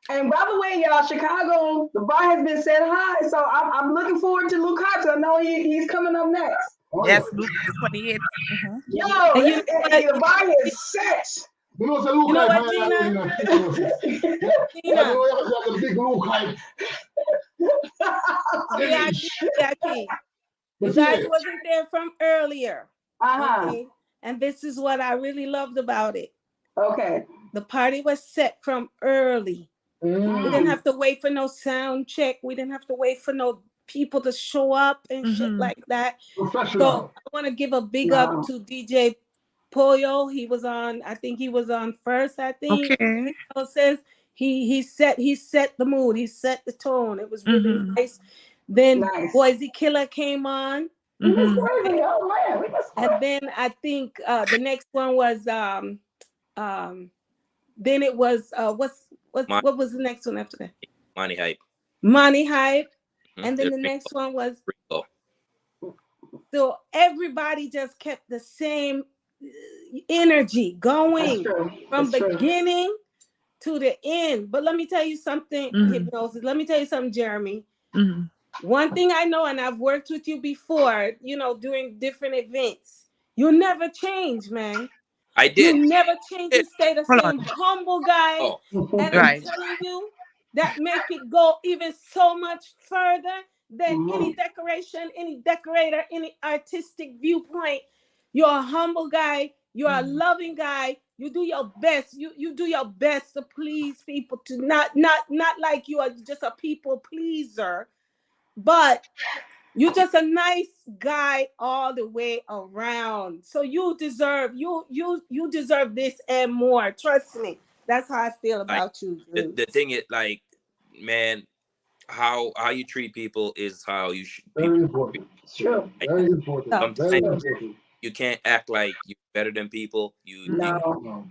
And by the way, y'all, Chicago, the bar has been set high, so I'm looking forward to Lucata. I know he's coming up next. Yes, Luke 28. Yo, the bar is set. You know what, Gina? The big Luke hype. You guys wasn't there from earlier. Okay? And this is what I really loved about it. Okay. The party was set from early. We didn't have to wait for no sound check. We didn't have to wait for no people to show up and shit like that. So I want to give a big up to DJ Pollo. He was on, I think he was on first, I think. Okay. So it says he set the mood, he set the tone. It was really nice. Then Boise Killer came on. And then I think the next one was then it was what was the next one after that? Money Hype. And then the next one was so everybody just kept the same energy going from beginning to the end. But let me tell you something, Hypnosis. Let me tell you something, Jeremy. One thing I know, and I've worked with you before, during different events, you never change, man. I did. You never change. You stay the same humble guy. And I'm telling you, that make it go even so much further than any decoration, any decorator, any artistic viewpoint. You're a humble guy. You're a loving guy. You do your best. You do your best to please people, to not like you are just a people pleaser, but you're just a nice guy all the way around. So you deserve this and more. Trust me. That's how I feel about you. The thing is, like, man, how you treat people is how you should. Very important. Sure. Very important. Sometimes you can't act like you're better than people. You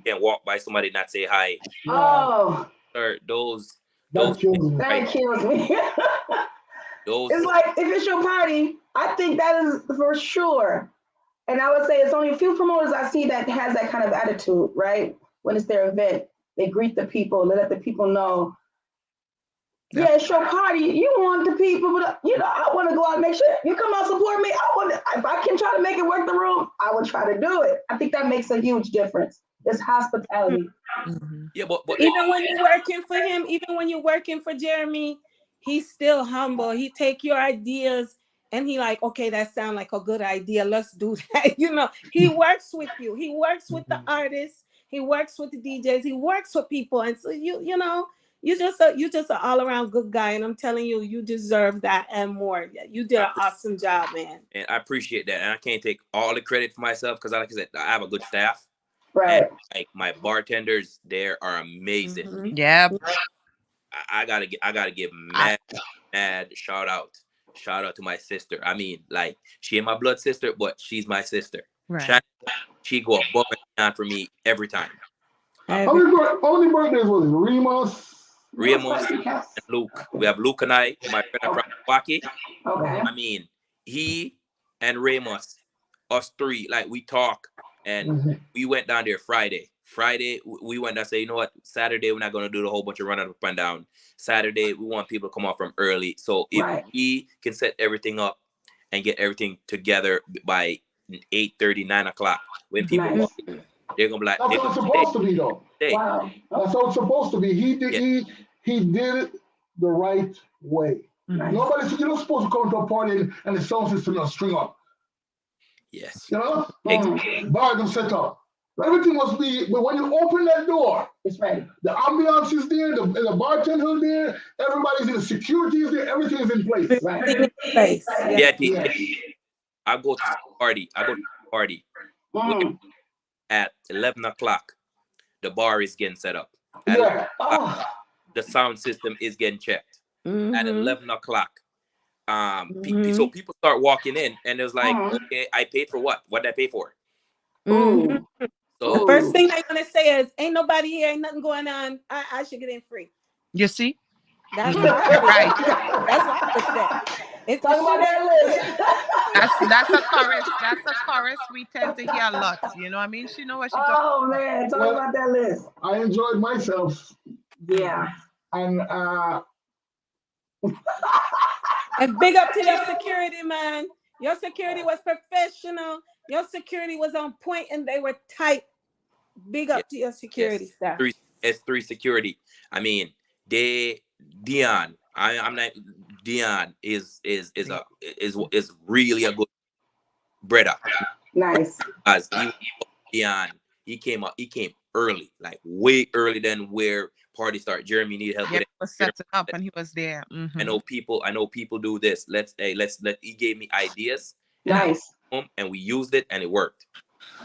can't walk by somebody and not say hi. Oh. Or those That kills me. It's like, if it's your party, I think that is for sure. And I would say it's only a few promoters I see that has that kind of attitude, right? When it's their event, they greet the people, they let the people know, yeah, it's your party. You want the people, but I want to go out and make sure you come out support me. If I can try to make it work the room, I would try to do it. I think that makes a huge difference. It's hospitality. Yeah, but even when you're working for him, even when you're working for Jeremy, he's still humble. He take your ideas and he like, okay, that sound like a good idea. Let's do that. You know, he works with you. He works with the artists. He works with the DJs. He works with people. And so you know, you're just an all around good guy. And I'm telling you, you deserve that and more. You did an awesome job, man. And I appreciate that. And I can't take all the credit for myself because, like I said, I have a good staff. Right. And, like my bartenders, they are amazing. Mm-hmm. Yeah. I gotta give mad shout out to my sister. I mean, like, she ain't my blood sister, but she's my sister. Right. She go above and beyond for me every time. How many birthdays was it? Remus and Luke. We have Luke and I, my friend from Milwaukee. Okay. I mean, he and Remus, us three, like, we talk, and we went down there Friday. We went down and say, you know what? Saturday, we're not going to do the whole bunch of running up and down. Saturday, we want people to come off from early. So if we can set everything up and get everything together by 8:30, 9 o'clock, when people walk in, they're going to be like, that's how it's supposed to be, though. Wow. That's how it's supposed to be. He did it the right way. Nobody, you're not supposed to come to a party and the sound system not string up. Yes. You know? Bar them set up. Everything must be, but when you open that door, it's ready. The ambiance is there, the bartender is there, everybody's in, the security is there, everything is in place. Right. Yeah. I go to the party. At 11 o'clock, the bar is getting set up. At the sound system is getting checked. At 11 o'clock, so people start walking in, and it's like, okay, I paid for what? What did I pay for? So the first thing they're gonna say is, "Ain't nobody here, ain't nothing going on. I should get in free." You see? That's right. That's what I said. It's talking about that list. That's a chorus. That's a chorus we tend to hear a lot. You know what I mean? She know what she talking about. Oh man, talk about that list. I enjoyed myself. Yeah. And and big up to your security, man. Your security was professional. Your security was on point, and they were tight. Big up to your security staff. S3 security. I mean, Dion. I'm not. Dion is really a good brother. Nice. As Dion, he came early, like way early than where party started. Jeremy needed help. Yeah, he was setting up, and he was there. I know people do this. He gave me ideas. Nice. And we used it, and it worked.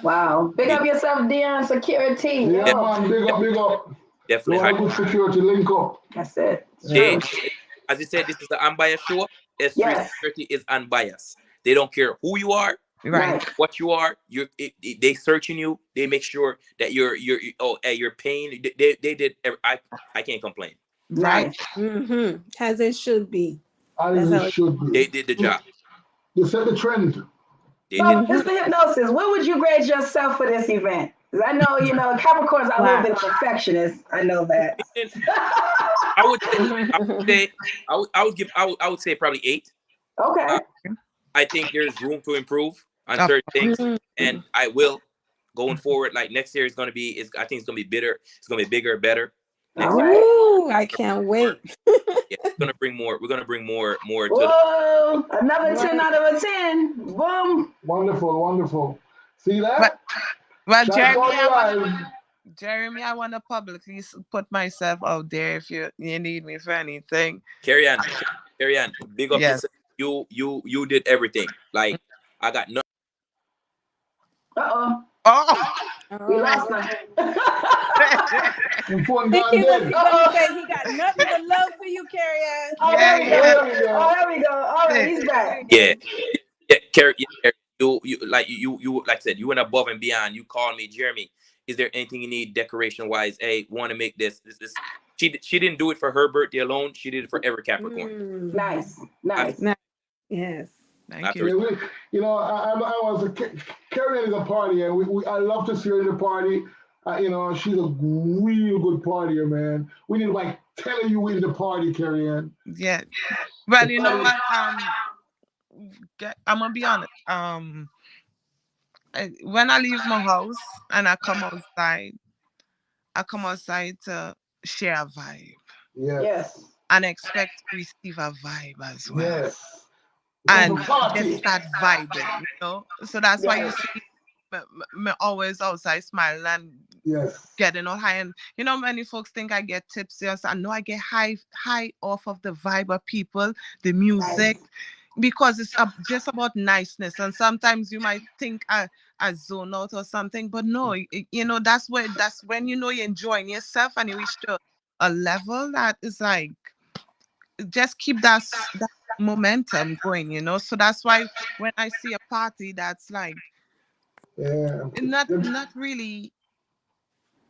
Wow. Big up yourself, Dion Security. Yeah, man, big up. Definitely. Good security, link up. That's it. As you said, this is the unbiased show. S3 Security is unbiased. They don't care who you are, right? What you are. They searching you. They make sure that you're paying. They did. I can't complain. Right. As it should be. As it should be. They did the job. You set the trend. So, Mr. Hypnosis, what would you grade yourself for this event? Because I know, Capricorns are a little bit perfectionist. I know that. I would say probably 8. Okay. I think there's room to improve on certain things, and I will going forward. Like next year is going to be. I think it's going to be bigger. It's going to be bigger, better. Ooh, I can't wait. Yeah, we're gonna bring more. We're gonna bring more. Whoa! Another 10 out of a 10. Boom! Wonderful. See that? Well, Jeremy, I want to publicly put myself out there if you need me for anything. Carry on. Big up. Yes. You did everything. Like I got nothing. We lost him. He got nothing but love for you, Carrie Ann. There we go. All right, he's back. Yeah, Carrie. You like I said, you went above and beyond. You called me, Jeremy. Is there anything you need decoration wise? Hey, want to make this. She didn't do it for her birthday alone. She did it for every Capricorn. Nice. Yes. Thank you. I was Carrie Ann is a party, and I love to see her in the party. She's a real good partier, man. We need like 10 of you in the party, Carrie Ann. Yeah. Well, you know what? I'm gonna be honest. when I leave my house and I come outside to share a vibe. Yes. And expect to receive a vibe as well. Yes. And just start vibing, you know. So that's why you see me always outside smiling and getting all high. And you know, many folks think I get tipsy. I know I get high off of the vibe of people, the music, because it's just about niceness. And sometimes you might think I zone out or something, but no, you know, that's when you know you're enjoying yourself and you reach to a level that is like, just keep that momentum going, you know. So that's why when I see a party that's like not really,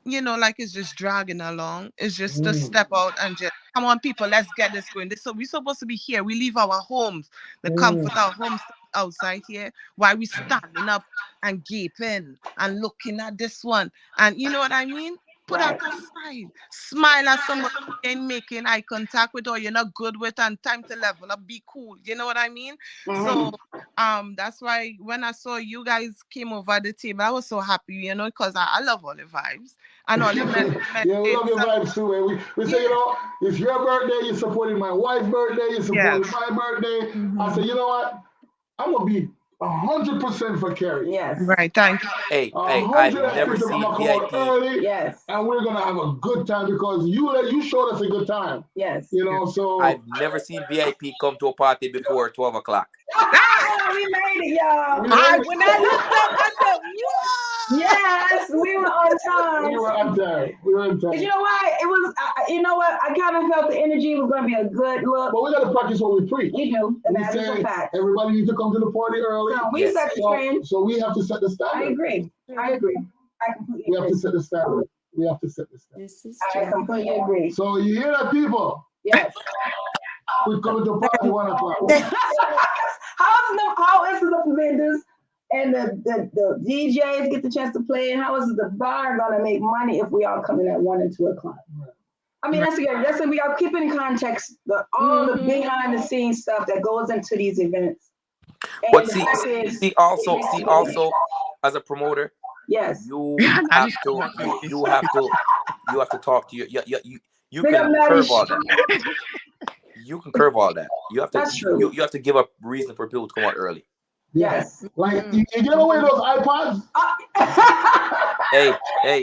you know, like it's just dragging along, it's just to step out and just come on, people, let's get this going. So we're supposed to be here. We leave our homes, the comfort of our homes outside here, while we standing up and gaping and looking at this one, and you know what I mean. Put out aside, smile at somebody and making eye contact with, or you're not good with, and time to level up, be cool. You know what I mean? So that's why when I saw you guys came over the table, I was so happy, you know, because I love all the vibes and all the yeah, we love your vibes too, man. We say, you know, it's your birthday, you're supporting my wife's birthday, you're supporting my birthday. I said, you know what? I'm gonna be 100% for Carrie. Yes. Right. Thank you. Hey, I've never seen VIP. Early, and we're gonna have a good time because you showed us a good time. Yes. You know, so I've never seen VIP come to a party before 12 o'clock. We made it, y'all. When I looked up, I said, "Whoa!" Yes, we were on time. We were on time. You know what? It was. You know what? I kind of felt the energy was going to be a good look. But we got to practice what we preach. You do, and that is a fact. Everybody needs to come to the party early. So we set the trend. So we have to set the standard. I agree. I completely agree. We have to set the standard. This is I completely agree. So you hear that, people? Yes. We're coming to party 1 o'clock. How is the vendors and the DJs get the chance to play? And how is the bar gonna make money if we all come in at 1 and 2 o'clock? I mean, that's we are keeping in context all the behind the scenes stuff that goes into these events. And but see also as a promoter, yes, you have to talk to you can curve all that. You can curve all that. You have to. That's true. You have to give a reason for people to come out early. Yes. Like you give away those iPods. Hey.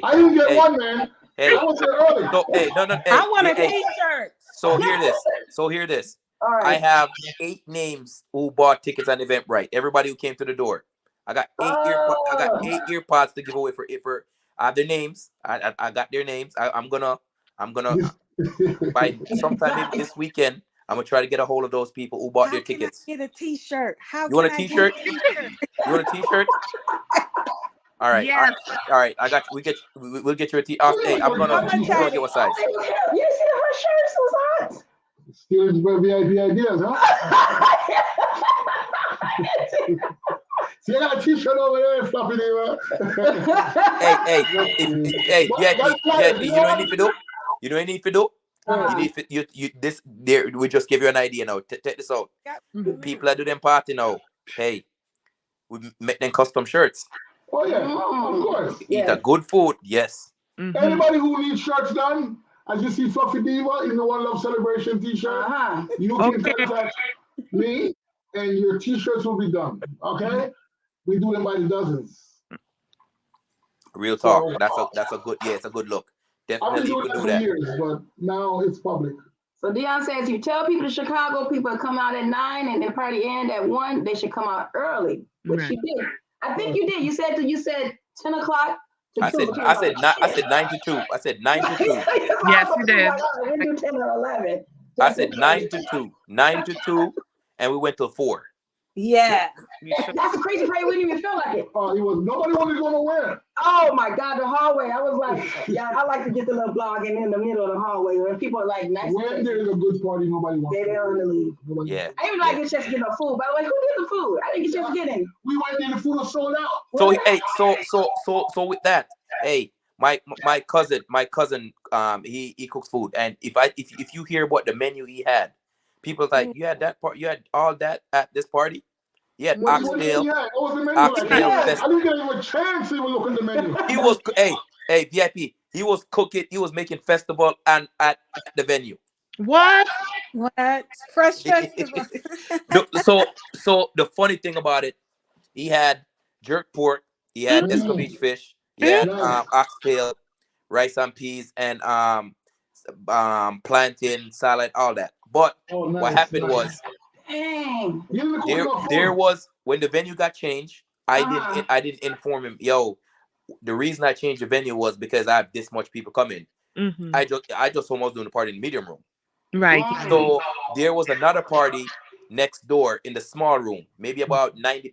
I didn't get one, man. Hey. I was there early. So, hey, no. Hey, I want a T-shirt. So hear this. All right. I have 8 names who bought tickets on Eventbrite. Everybody who came to the door. I got 8 earpods to give away for. I have their names. I got their names. I'm gonna by sometime maybe this weekend. I'm gonna try to get a hold of those people who bought their tickets. Get a T-shirt. You want a T-shirt? You want a T-shirt? All right. Yes. All right. I got you. We'll get you a T-shirt. Hey, I'm gonna get what size. You see her shirts was hot. Stealing VIP ideas, huh? See, I got a T-shirt over there, floppy neighbor. Hey, you know what you need to do? You know what you need to do? We just give you an idea now. Take this out. People that do them party now. Hey, we make them custom shirts. Oh yeah, of course. Eat a good food, yes. Anybody who needs shirts done, as you see Fluffy Diva in the One Love Celebration T-shirt, you can contact me and your T-shirts will be done. Okay? We do them by the dozens. Real talk. That's a good. Yeah, it's a good look. Definitely, I've been doing that for years, but now it's public. So Dion says, you tell people to Chicago people come out at 9 and the party end at 1. They should come out early, which you did. I think you did. You said 10 o'clock. I said 9 to 2. I said 9 to 2. Yes, you did. We do 10 or 11. I said 9 to 2. 9 to 2, and we went till 4. Yeah. That's a crazy parade. We didn't even feel like it. Nobody wanted to go nowhere. Oh my God, the hallway. I was like, yeah, I like to get the little blogging in the middle of the hallway when people are like, nice. When there's a good party, nobody wants they don't want to leave. Yeah. I even like get a chance to get no food. By the way, who did the food? I didn't get a chance to get in. We went there, the food was sold out. So hey, so with that, hey, my cousin, he cooks food, and if you hear what the menu he had, people like, you had that part, you had all that at this party. He had What was oxtail. what was the menu like? Oxtail Yeah, fest. I didn't get even a chance to even look at the menu. He was hey VIP. He was cooking. He was making festival and at the venue. What? Fresh festival. So the funny thing about it, he had jerk pork, he had escovitch fish, he had Nice. oxtail, rice and peas, and plantain salad, all that. But what happened was Dang. there was when the venue got changed, I didn't inform him, yo, the reason I changed the venue was because I have this much people coming. I just almost doing the party in the medium room. Right. So there was another party next door in the small room. Maybe about 80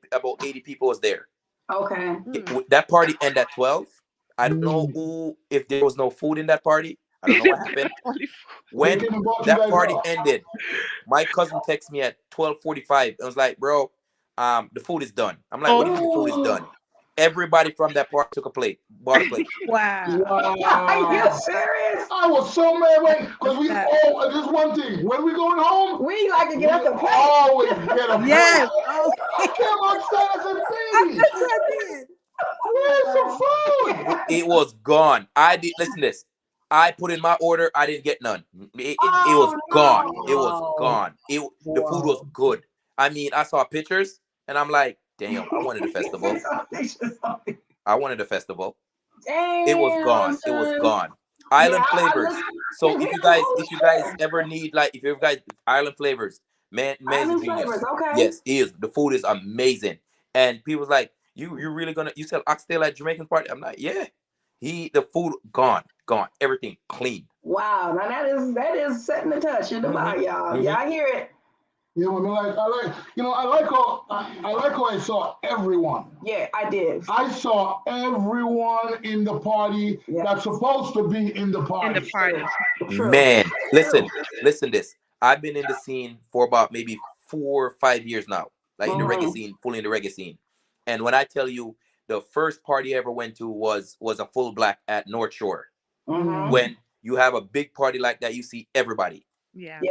people was there. Okay. That party ended at 12. I don't know if there was no food in that party. I don't know what happened. When that party ended, my cousin texted me at 12:45. It was like, bro, the food is done. I'm like, what do you mean the food is done? Everybody from that party took a plate, bought a plate. Wow. Are you serious? I was so mad because we just one thing. When we going home, we like to get up the plate. Always get a plate. Yes. I came upstairs and baby. Where's some food? It was gone. Listen to this. I put in my order. I didn't get none. It was gone. It was gone. The food was good. I mean, I saw pictures and I'm like, damn, I wanted a festival. I wanted a festival. Damn, it was gone. It was gone. Island flavors. So if you guys ever need Island flavors, man is genius. Okay. Yes, he is. The food is amazing. And people's like, you really gonna sell oxtail at Jamaican party? I'm like, yeah. The food gone. Everything clean. Wow, now that is setting the touch in the bar, y'all. Y'all hear it. Yeah, I like how I saw everyone. Yeah, I did. I saw everyone in the party that's supposed to be in the party. True. Man, listen this. I've been in the scene for about maybe 4 or 5 years now. Like in the reggae scene, fully in the reggae scene. And when I tell you the first party I ever went to was a full black at North Shore. When you have a big party like that, you see everybody. Yeah.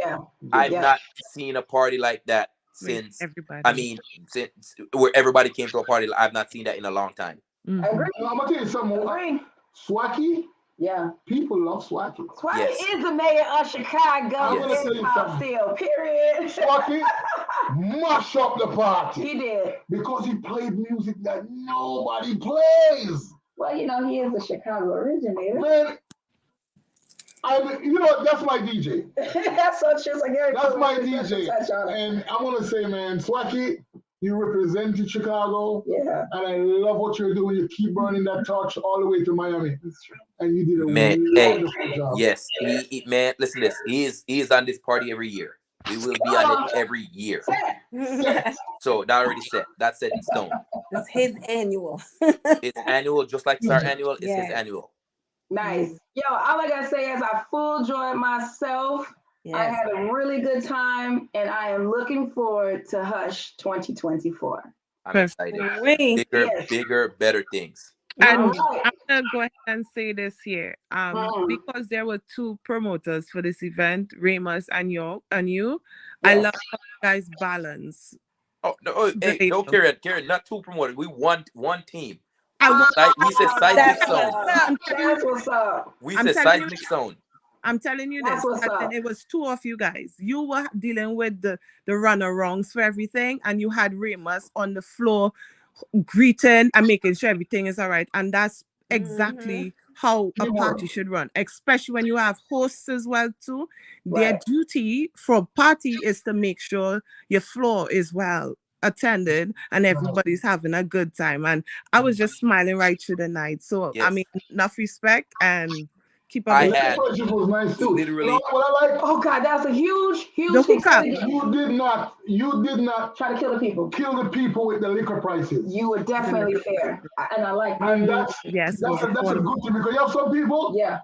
I've not seen a party like that since everybody. I mean, since where everybody came to a party. I've not seen that in a long time. I'm gonna tell you something. Swaki. Yeah. People love Swaki. Swaki is the mayor of Chicago. I'm gonna tell you something. Still, period. Swaki mash up the party. He did. Because he played music that nobody plays. Well, he is a Chicago originator. Man, that's my DJ. That's so true. That's my DJ. And I want to say, man, Swaki, you represented Chicago. Yeah. And I love what you're doing. You keep burning that torch all the way to Miami. That's true. And you did a wonderful job. Yes. Man, listen to this. He is on this party every year. We will be on it every year. So that already set. That's set in stone. It's his annual. It's annual, just like it's our annual. It's his annual. Nice. Yo, all I gotta say is I full enjoyed myself. Yes. I had a really good time, and I am looking forward to Hush 2024. I'm excited. Bigger, better things. And I'm gonna go ahead and say this here. Because there were 2 promoters for this event, Remus and you. Yes. I love how you guys balance. Oh no, no, Karen, not 2 promoters. We one team. We said seismic zone. That's what's up. We said seismic zone. I'm telling you this. It was 2 of you guys. You were dealing with the run-arounds for everything, and you had Remus on the floor greeting and making sure everything is all right. And that's exactly how a party should run, especially when you have hosts as well too. Their duty for party is to make sure your floor is well attended and everybody's having a good time. And I was just smiling right through the night. So I mean, enough respect and keep up. The was nice too. Literally. What I like? Oh God, that's a huge thing. You did not try to kill the people. Kill the people with the liquor prices. You were definitely fair, and I like that. And that's a good thing because you have some people. Yeah.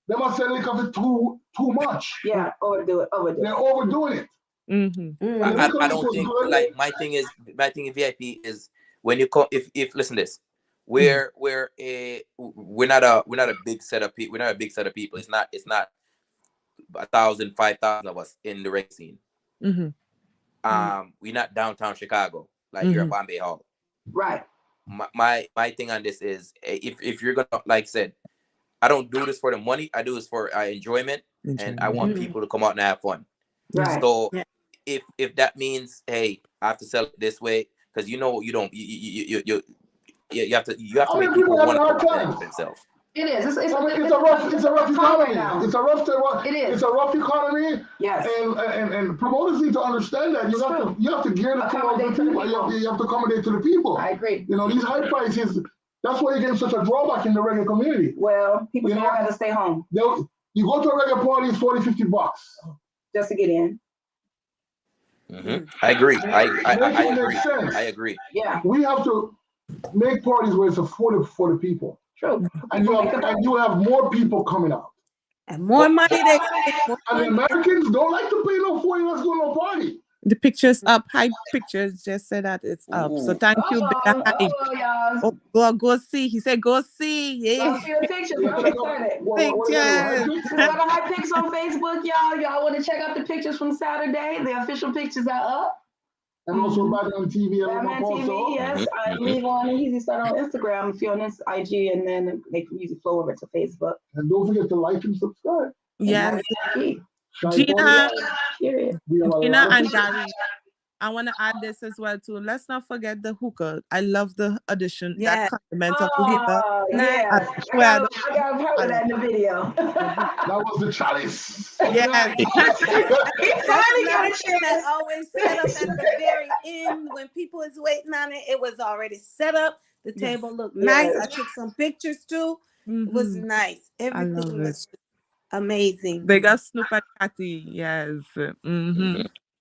They must sell liquor for too much. Yeah, overdo it. They're overdoing it. I don't think my thing in VIP is when you come if listen to this. We're not a big set of people. We're not a big set of people. It's not 1,000, 5,000 of us in the reggae scene. We're not downtown Chicago. like you're a Bombay Hall. Right. My thing on this is if you're gonna, like I said, I don't do this for the money. I do this for enjoyment, and I want people to come out and have fun. Right. So if that means, hey, I have to sell it this way, because you have to make people want to come out and help themselves. It is. It's a rough economy. Right, it's a rough It is. It's a rough economy. Yes. And promoters need to understand that you have to gear the crowd to people. You have to accommodate to the people. I agree. You know, these high prices. That's why you're getting such a drawback in the reggae community. Well, people have to stay home. You go to a reggae party, it's $40-$50 just to get in. I agree. I agree. Yeah. We have to make parties where it's affordable for the people. True. And you have more people coming out. And more money they and the Americans don't like to pay no $40. Let's go to a party. The picture's up. Hype Pictures just said that it's up. So thank you, go see. He said go see. Yeah. See the pictures. I'm excited. Pictures. Hype Pics on Facebook, y'all. Y'all want to check out the pictures from Saturday? The official pictures are up. And also Batman TV. Batman TV, yes. I leave on and easy start on Instagram if you're on this IG, and then they can usually flow over to Facebook. And don't forget to like and subscribe. Yes. Gina and Gary, I want to add this as well too. Let's not forget the hookah. I love the addition, that compliment of the hookah. Yeah. I got part of that in the video. That was the chalice. Yes. That always set up at the very end when people is waiting on it. It was already set up. The table looked nice. I took some pictures too. It was nice. Everything was amazing. They got Snoop and Cathy. Yes.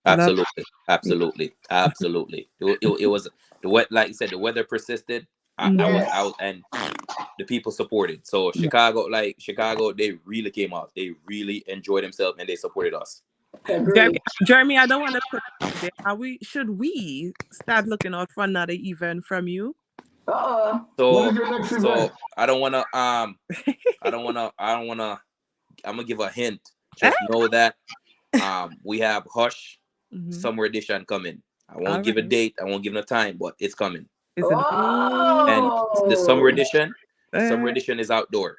Absolutely. It was the wet, like you said, the weather persisted. I was out and the people supported. So Chicago, they really came out. They really enjoyed themselves and they supported us. Jeremy, I don't want to put it out there. Should we start looking out for another event from you? So I don't wanna I'm gonna give a hint. Just know that we have Hush Summer Edition coming. I won't give a date, I won't give no time, but it's coming. Is it? And the Summer Edition is outdoor.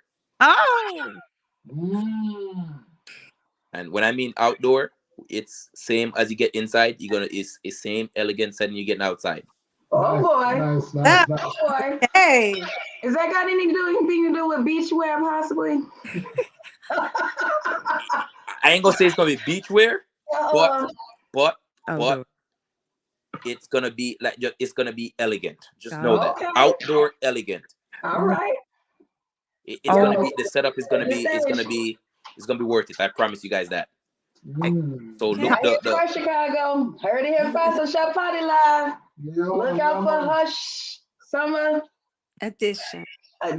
And when I mean outdoor, it's same as you get inside. It's same elegant setting you getting outside. Oh boy! Nice. Boy. Hey, is that got anything to do with beachwear possibly? I ain't gonna say it's gonna be beachwear, but it's gonna be it's gonna be elegant. Just know that outdoor elegant. All right. It's gonna be, the setup is gonna be it's gonna be worth it. I promise you guys that. So look the Chicago. Heard it here first on Shop Party Live. Look out for Hush Summer Edition. Big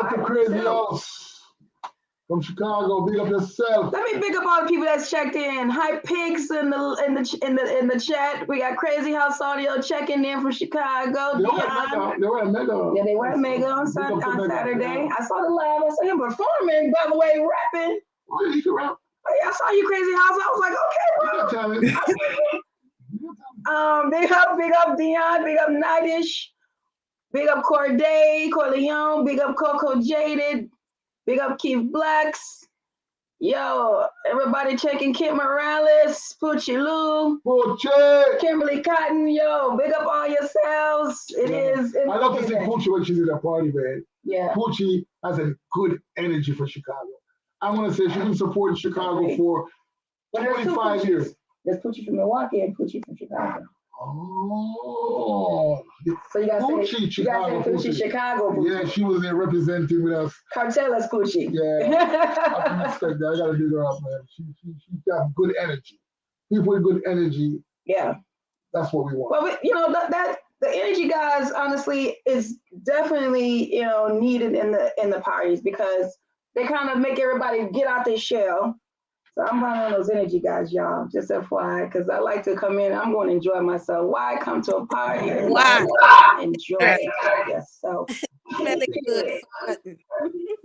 up the Crazy House from Chicago. Big up yourself. Let me big up all the people that's checked in. Hype Pics in the chat. We got Crazy House Audio checking in from Chicago. They were at Mega. Yeah, they were at Mega on Saturday. I saw the live. I saw him performing. By the way, rapping. Oh, yeah, you can rap. Oh, yeah, I saw you, Crazy House. I was like, okay, bro. Big up Dion. Big up Nightish. Big up Corleone. Big up Coco Jaded. Big up Keith Blacks. Yo, everybody checking Kit Morales, Poochie Lou, Kimberly Cotton. Yo, big up all yourselves. I love to see Poochie when she's at a party, man. Yeah. Poochie has a good energy for Chicago. I want to say she's been supporting Chicago for 25 years. There's Poochie from Milwaukee and Poochie from Chicago. Oh, so you got Poochie Chicago. Poochie. Yeah, she was there representing with us. Cartella's Poochie. Yeah, I respect that. I gotta dig her up, man. She got good energy. People with good energy. Yeah, that's what we want. Well, you know that the energy, guys, honestly, is definitely needed in the parties because they kind of make everybody get out their shell. So I'm one of those energy guys, y'all. Just FYI, because I like to come in. I'm going to enjoy myself. Why come to a party? Why enjoy yourself? So, I like to try to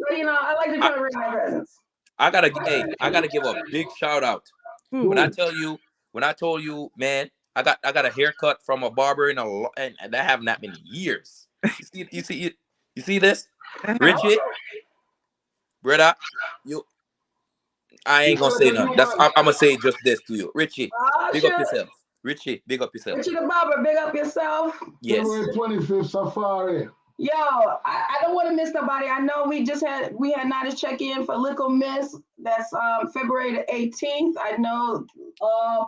bring my presence. I gotta give a big shout out. When I told you, man, I got a haircut from a barber and that haven't happened in years. You see this, Richie, brother? I ain't gonna say nothing. I'm gonna say just this to you, Richie. Big up yourself, Richie. Big up yourself. Richie the barber, big up yourself. Yes. February 25th, Safari. Yo, I don't want to miss nobody. I know we had Nadish check in for Little Miss. That's February the 18th. I know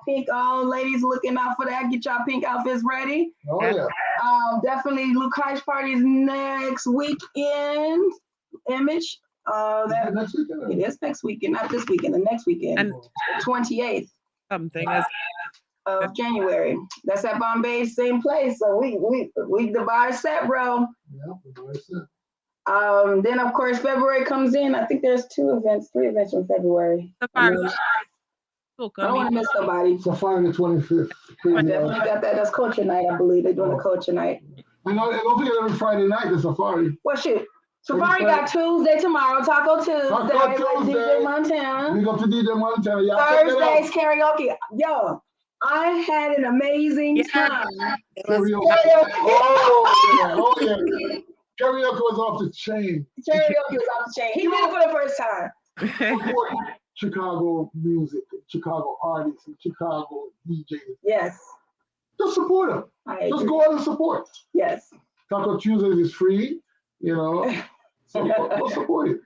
pink ladies looking out for that. Get y'all pink outfits ready. Oh yeah. Definitely Lukash parties next weekend. Image. Next weekend. It is next weekend, not this weekend. The next weekend, And 28th something is of January. That's at Bombay, same place. So we the bar is set, bro. Yeah, the bar is set. Then of course February comes in. I think there's 3 events in February. I don't want to miss nobody. Safari the 25th. Definitely got that. That's culture night, I believe. They're doing the culture night. And don't forget every Friday night the Safari. Well, shit. Safari got Tuesday tomorrow, Taco Tuesday, DJ Montana. We go to DJ Montana. Thursday's karaoke. Yo, I had an amazing time. Karaoke. Oh yeah. Karaoke was off the chain. Karaoke was off the chain. He did it for the first time. Chicago music, Chicago artists, and Chicago DJs. Yes. Just support them. Just go out and support. Yes. Taco Tuesdays is free, you know. So go support it.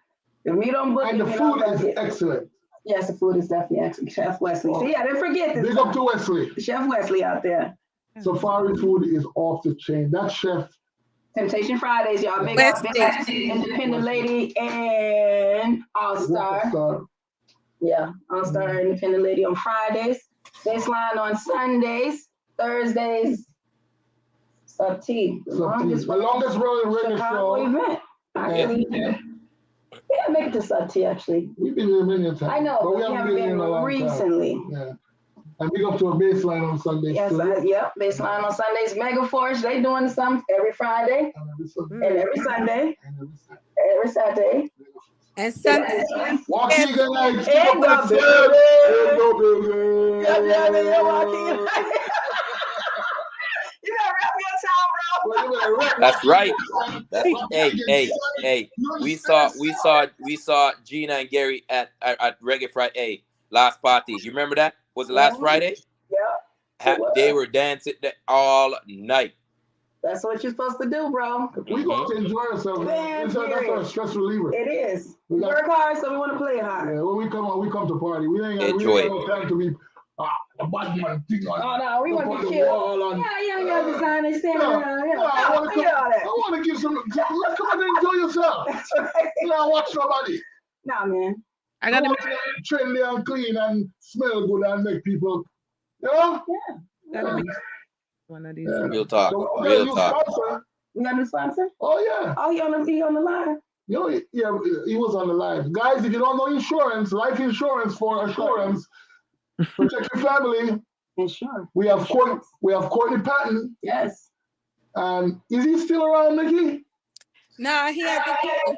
If we don't book and it, the food is excellent. Yes, the food is definitely excellent. Chef Wesley. See, I didn't forget this. Big up to Wesley. Chef Wesley out there. Safari food is off the chain. That chef. Temptation Fridays, y'all. Big up Independent Lady and All-Star. Yeah, All-Star Independent Lady on Fridays. Baseline on Sundays. Thursdays. Sub T. The longest rolling radio show. Event. Yeah, make it to Sub T actually. We've been here many times. I know, but we haven't been in a long recently. Time. Yeah. And we go to a Baseline on Sundays. Yes, yep. Baseline on Sundays. Mega Force, they doing something every Friday. And every Sunday. Every Saturday. And Sunday. Walking the night. You gotta rap your town, bro. That's right. Hey. We saw Gina and Gary at Reggae Friday last party. You remember that? Was it last Friday? Yeah. They were dancing all night. That's what you're supposed to do, bro. We got to enjoy ourselves. That's our stress reliever. It is. We work hard, so we want to play hard. Yeah, when we come to party. We ain't got no time to be a bad man thing on. Oh no, we want to kill. Yeah, design and stand around. I want to give some. Come on and enjoy yourself. You don't watch nobody. Nah, man. I gotta be trendy and clean and smell good and make people, you know? Yeah. Gotta be one of these. Real talk. Real talk. We got a new sponsor? Oh yeah. Oh, he on the line. You know, he was on the line. Guys, if you don't know insurance, life insurance for assurance, protect your family. Insurance. We have Courtney Patton. Yes. And is he still around, Nikki? No, he had to go.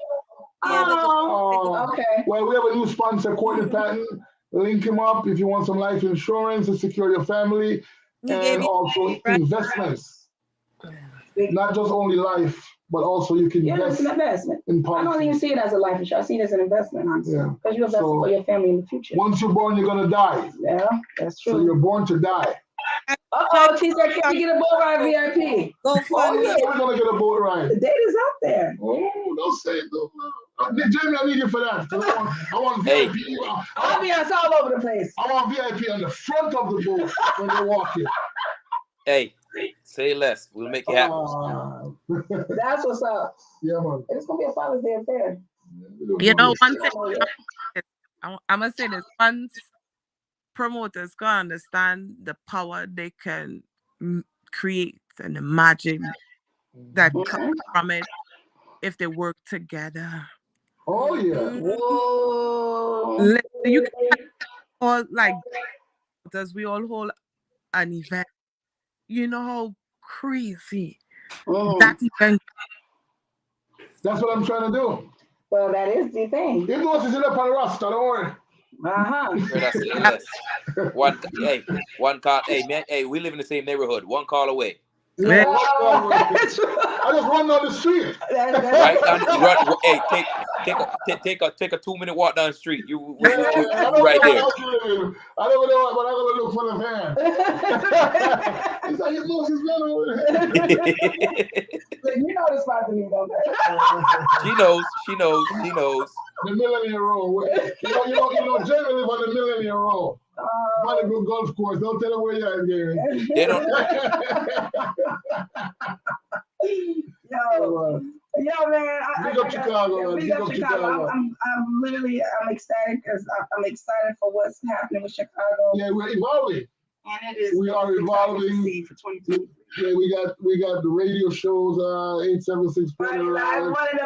Okay. Well, we have a new sponsor, Courtney Patton. Link him up if you want some life insurance to secure your family and also investments. Not just only life, but also you can invest. It's an investment. In policies. I don't even see it as a life insurance. I see it as an investment, honestly. Yeah. Because you invest for your family in the future. Once you're born, you're gonna die. Yeah, that's true. So you're born to die. She said, can you get a boat ride VIP? Go for it. Yeah, we're gonna get a boat ride. The date is out there. Oh, don't say it. Jamie, I need you for that. I want VIP. Ambiance all over the place. I want VIP on the front of the boat when you're walking. Hey, say less. We'll make it happen. That's what's up. Yeah, man. It's gonna be a Father's Day affair. You know, one thing I'm gonna say this: once promoters can understand the power they can create and imagine that comes from it if they work together. Oh yeah. Whoa. You can all like as we all hold an event. You know how crazy that event. That's what I'm trying to do. Well, that is the thing. It was in up on Rasta, don't worry. Where I say less. One call. Hey man, hey, we live in the same neighborhood. One call away. Yeah, I just run down the street. Right down. Hey, take a 2-minute walk down the street. You right there. I don't know, but I'm gonna look for the van. He's like, you know, his van over there. You know the spot to me, don't She knows. The Millennium Road. You know, Jerry live on the Millennium Road. Malibu Golf Course. Don't tell them where you are, Gary. They don't. Yo, man. Big up Chicago. Big up Chicago. I'm excited because I'm excited for what's happening with Chicago. Yeah, we're evolving. And it is. We are evolving. For 2022. Yeah, we got the radio shows. 876 One of the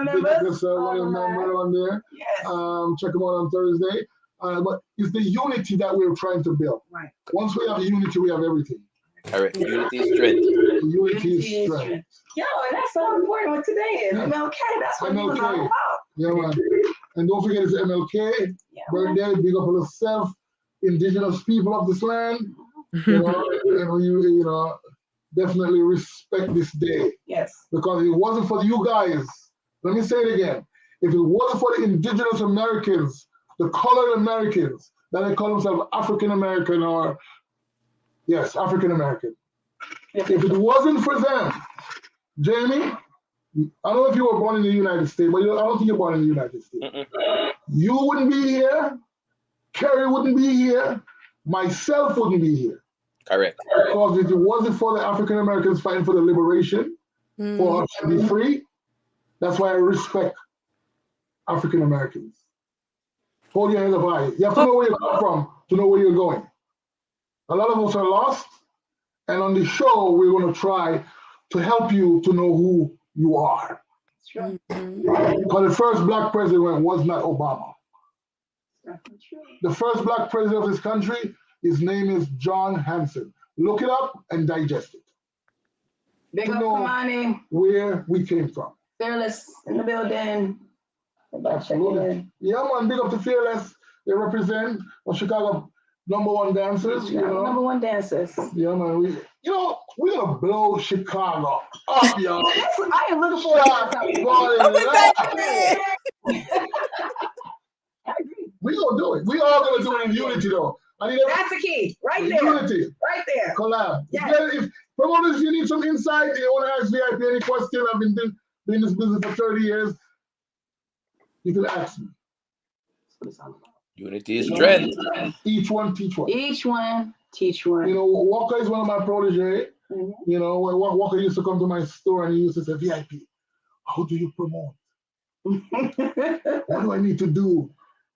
members. One of the members on there. Yes. Check them out on Thursday. But it's the unity that we're trying to build. Right. Once we have unity, we have everything. Correct. Unity is strength. Unity is strength. Yo, and that's so important what today is. MLK, that's what it was all about. Yeah, man. And don't forget it's MLK birthday. Big up for yourself, indigenous people of this land. You know, you know, definitely respect this day. Yes. Because if it wasn't for you guys, let me say it again. If it wasn't for the indigenous Americans, the colored Americans, that they call themselves African American or, yes, African American. If it wasn't for them, Jamie, I don't know if you were born in the United States, but I don't think you're born in the United States. You wouldn't be here, Kerry wouldn't be here, myself wouldn't be here. Correct. Because if it wasn't for the African Americans fighting for the liberation, for us to be free, that's why I respect African Americans. Hold your hands up high. You have to know where you come from to know where you're going. A lot of us are lost, and on the show, we're going to try to help you to know who you are. True. Because the first black president was not Obama. The first black president of this country, his name is John Hanson. Look it up and digest it. Big up, know Kamani. where we came from. Fearless in the building. Absolutely. Yeah, man, big up to Fearless. They represent Chicago #1 dancers. You know? #1 dancers. Yeah, man. We're going to blow Chicago up, y'all. I am looking forward to We're going to do it. We are going to do it in unity, though. That's the key. Right there. Unity. Right there. Collab. Yes. If promoters, you need some insight, you want to ask VIP any question, I've been doing this business for 30 years, you can ask me. Unity is strength. Each one teach one. Each one teach one. You know, Walker is one of my protege. You know, when Walker used to come to my store and he used to say, VIP, how do you promote? What do I need to do?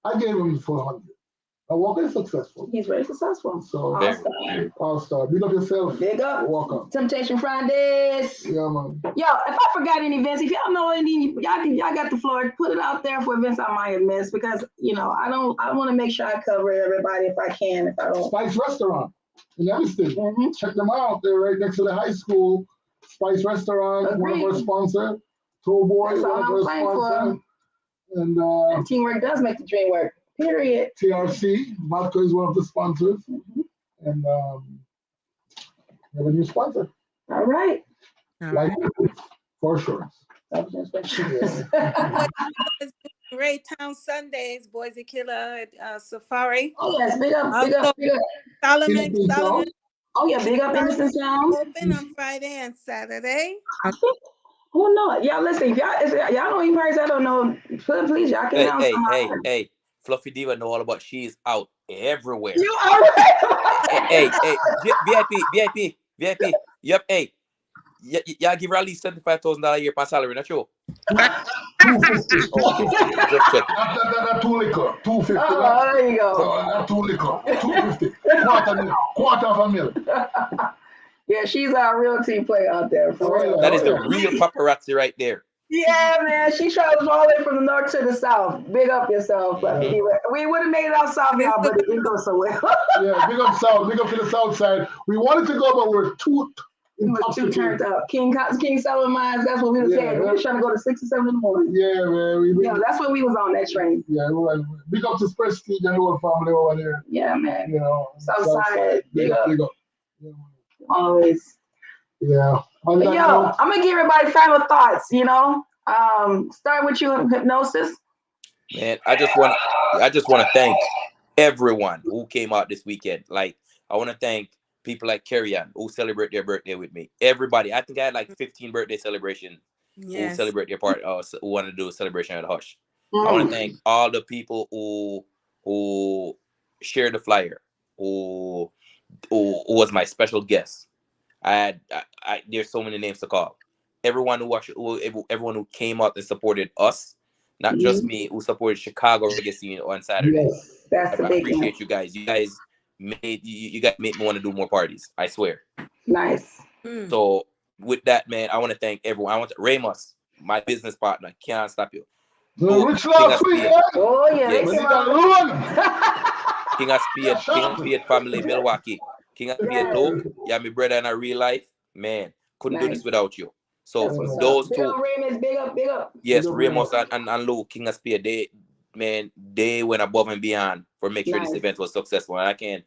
I gave him the 400. And Walker is successful. He's very successful. So, all-star. Big up yourself. Big up. Walker. Temptation Fridays. Yeah, man. Yo, if I forgot any events, if y'all know any, y'all got the floor. Put it out there for events I might have missed because I want to make sure I cover everybody if I can. If I don't. Spice Restaurant in Evanston. Check them out. They're right next to the high school. Spice Restaurant. One of our sponsors. Towboy. One of our sponsors. And teamwork does make the dream work. Period. TRC. Vodka is one of the sponsors. And we have a new sponsor. All right. Like for sure. Raytown Sundays, Boise Killer Safari. Oh yes, big up. Solomon. Oh yeah, big up Innocent Sound. Open on Friday and Saturday. Oh no, y'all listen. If y'all know any parties I don't know, please y'all can. Hey. Fluffy Diva know all about. She's out everywhere. You are right. hey, VIP. Yep, hey. Y'all give her at least $75,000 a year per salary, not you? $250. Just checking. That's two liquor. $250. Oh, there you go. That's two liquor. $250. Quarter of a mil. Yeah, she's our real team player out there. For real. That is the real paparazzi right there. Yeah, man. She travels all the way from the north to the south. Big up yourself. We would have made it out south now, but it didn't go so well. Yeah, big up south. Big up to the south side. We wanted to go, but we're too We was too turned up. King Solomon Mines, that's what we was saying. We were trying to go to 6 or 7 in the morning. Yeah, man. That's when we was on that train. Yeah, big up to Prestige and the whole family over there. Yeah, man. You know, Southside, big up. Yeah. Always. Yeah. But yo, I'm gonna give everybody final thoughts, you know. Start with you, Hypnosis. Man, I just want to thank everyone who came out this weekend. Like, I want to thank people like Carrie-Ann who celebrate their birthday with me. Everybody, I think I had like 15 birthday celebrations who celebrate their part, who want to do a celebration at Hush. I want to thank all the people who shared the flyer, who was my special guest. There's so many names to call. Everyone everyone who came out and supported us, not just me, who supported Chicago reggae scene on Saturday. Yes, that's the I big appreciate one. you guys. You guys made me want to do more parties. I swear. Nice. So with that, man, I want to thank everyone. I want to Ramos, my business partner, can't stop you. No, Rich last week, oh yeah, yes. King of Spade family, Milwaukee. King of Spade Dope, yeah, my brother in a real life, man, couldn't do this without you. So those two, big up. Yes, Ramos and Lou, King of Spade, they went above and beyond for make sure this event was successful. And I can't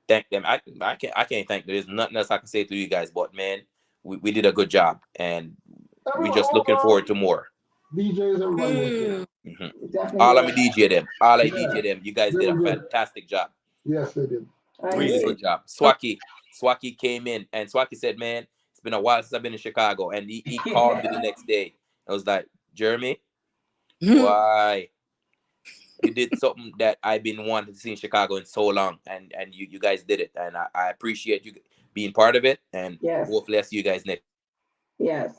thank them. I can't thank them. There's nothing else I can say to you guys, but man, we did a good job, and we're just looking forward to more. DJs, everybody. All of me DJ them. You guys did a fantastic job. Yes, they did. Really good job. Swaki came in, and Swaki said, man, it's been a while since I've been in Chicago. And he called me the next day. I was like, Jeremy, why? You did something that I've been wanting to see in Chicago in so long, and you guys did it. And I appreciate you being part of it, and hopefully I see you guys next. Yes.